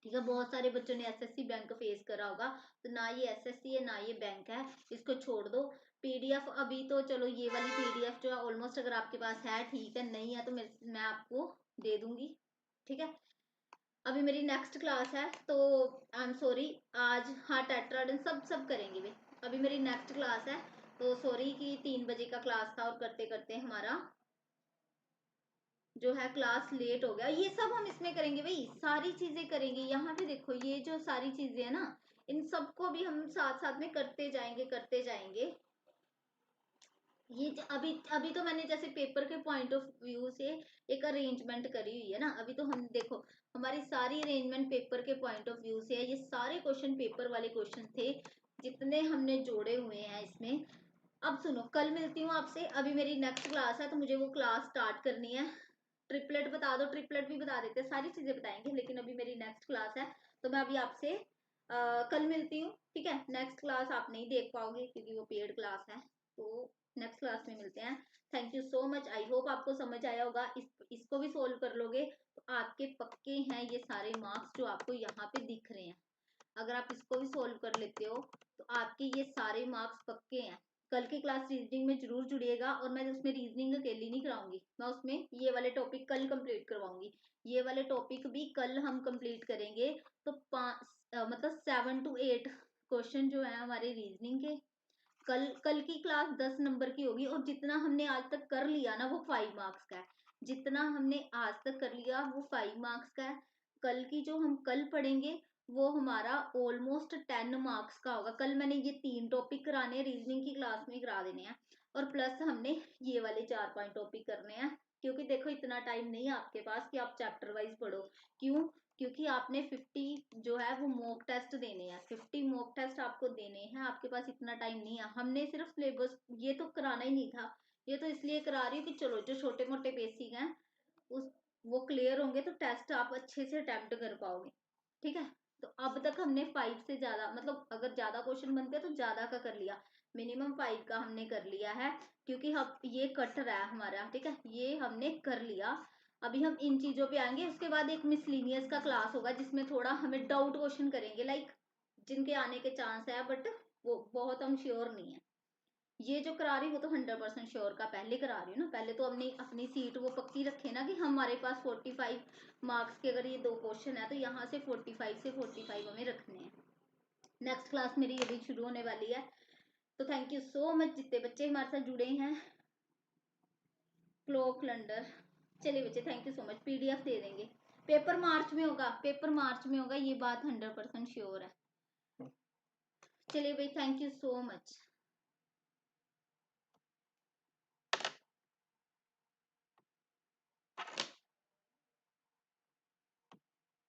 ठीक है, बहुत सारे बच्चों ने एसएससी बैंक फेस करा होगा, तो ना ये एसएससी है ना ये बैंक है, इसको छोड़ दो। पीडीएफ अभी तो चलो, ये वाली पीडीएफ जो है ऑलमोस्ट अगर आपके पास है ठीक है, नहीं है तो मैं आपको दे दूंगी। ठीक है, अभी मेरी नेक्स्ट क्लास है तो आई एम सॉरी आज, हाँ टेट्राडन सब करेंगे भाई। अभी मेरी नेक्स्ट क्लास है तो सॉरी कि 3 बजे का क्लास था और करते करते हमारा जो है क्लास लेट हो गया। ये सब हम इसमें करेंगे भाई, सारी चीजें करेंगे। यहाँ पे देखो ये जो सारी चीजें है ना, इन सबको भी हम साथ साथ में करते जाएंगे। ये अभी अभी तो मैंने जैसे पेपर के पॉइंट ऑफ व्यू से एक अरेंजमेंट करी हुई है ना। अभी तो हम देखो हमारी सारी अरेंजमेंट पेपर के पॉइंट ऑफ व्यू से है। ये सारे क्वेश्चन पेपर वाले क्वेश्चन थे जितने हमने जोड़े हुए हैं इसमें। अब सुनो, कल मिलती हूँ आपसे। अभी मेरी नेक्स्ट क्लास है तो मुझे वो क्लास स्टार्ट करनी है। ट्रिपलेट बता दो, ट्रिपलेट भी बता देते हैं, सारी चीजें बताएंगे। लेकिन अभी मेरी नेक्स्ट क्लास है तो मैं अभी आपसे कल मिलती हूँ। ठीक है, नेक्स्ट क्लास आप नहीं देख पाओगे क्योंकि वो पेड क्लास है, तो नेक्स्ट क्लास में मिलते हैं। Thank you so much, I hope आपको समझ आया होगा। इसको भी सोल्व कर लोगे तो आपके पक्के हैं ये सारे मार्क्स जो आपको यहाँ पे दिख रहे हैं। अगर आप इसको भी सोल्व कर लेते हो तो आपके ये सारे मार्क्स पक्के हैं। कल की क्लास रीजनिंग में जरूर जुड़िएगा, और मैं उसमें रीजनिंग अकेली नहीं कराऊंगी, मैं उसमें ये वाले टॉपिक कल कंप्लीट करवाऊंगी। ये वाले टॉपिक भी कल हम कंप्लीट करेंगे। तो मतलब 7 to 8 क्वेश्चन जो है हमारे रीजनिंग के। कल की क्लास 10 नंबर की होगी, और जितना हमने आज तक कर लिया ना वो 5 मार्क्स का है। जितना हमने आज तक कर लिया वो 5 मार्क्स का है। कल की जो हम कल पढ़ेंगे वो हमारा ऑलमोस्ट 10 मार्क्स का होगा। कल मैंने ये 3 टॉपिक कराने हैं, रीजनिंग की क्लास में करा देने हैं, और प्लस हमने ये वाले 4-5 टॉपिक करने हैं। क्योंकि देखो इतना टाइम नहीं है आपके पास कि आप चैप्टर वाइज पढ़ो। क्यों? क्योंकि आपने 50 जो है वो मॉक टेस्ट देने हैं, 50 मॉक टेस्ट आपको देने हैं, आपके पास इतना टाइम नहीं है। हमने सिर्फ सिलेबस ये तो कराना ही नहीं था, ये तो इसलिए करा रही हूँ कि चलो जो छोटे मोटे बेसिक हैं उस वो क्लियर होंगे तो टेस्ट आप अच्छे से अटेम्प्ट कर पाओगे। ठीक है, तो अब तक हमने 5 से ज्यादा, मतलब अगर ज्यादा क्वेश्चन बनते तो ज्यादा का कर लिया, मिनिमम 5 का हमने कर लिया है। क्योंकि हम ये कट रहा है हमारा, ठीक है, ये हमने कर लिया। अभी हम इन चीजों पे आएंगे, उसके बाद एक मिसलिनियस का क्लास होगा जिसमें थोड़ा हमें डाउट क्वेश्चन करेंगे, लाइक जिनके आने के चांस है बट वो बहुत हम श्योर नहीं है। ये जो करा रही वो तो 100% श्योर का पहले करा रही हूँ ना, पहले तो हमने अपनी सीट वो पक्की रखे ना कि हमारे पास 45 मार्क्स के अगर ये 2 क्वेश्चन है तो यहाँ से 45 से 45 हमें रखने हैं। नेक्स्ट क्लास मेरी अभी शुरू होने वाली है। तो थैंक यू सो मच जितने बच्चे हमारे साथ जुड़े हैं। क्लॉक लंडर, चलिए बच्चे thank you so much. PDF दे देंगे, पेपर मार्च में होगा, पेपर मार्च में होगा, ये बात 100% श्योर है। चलिए भाई थैंक यू सो मच।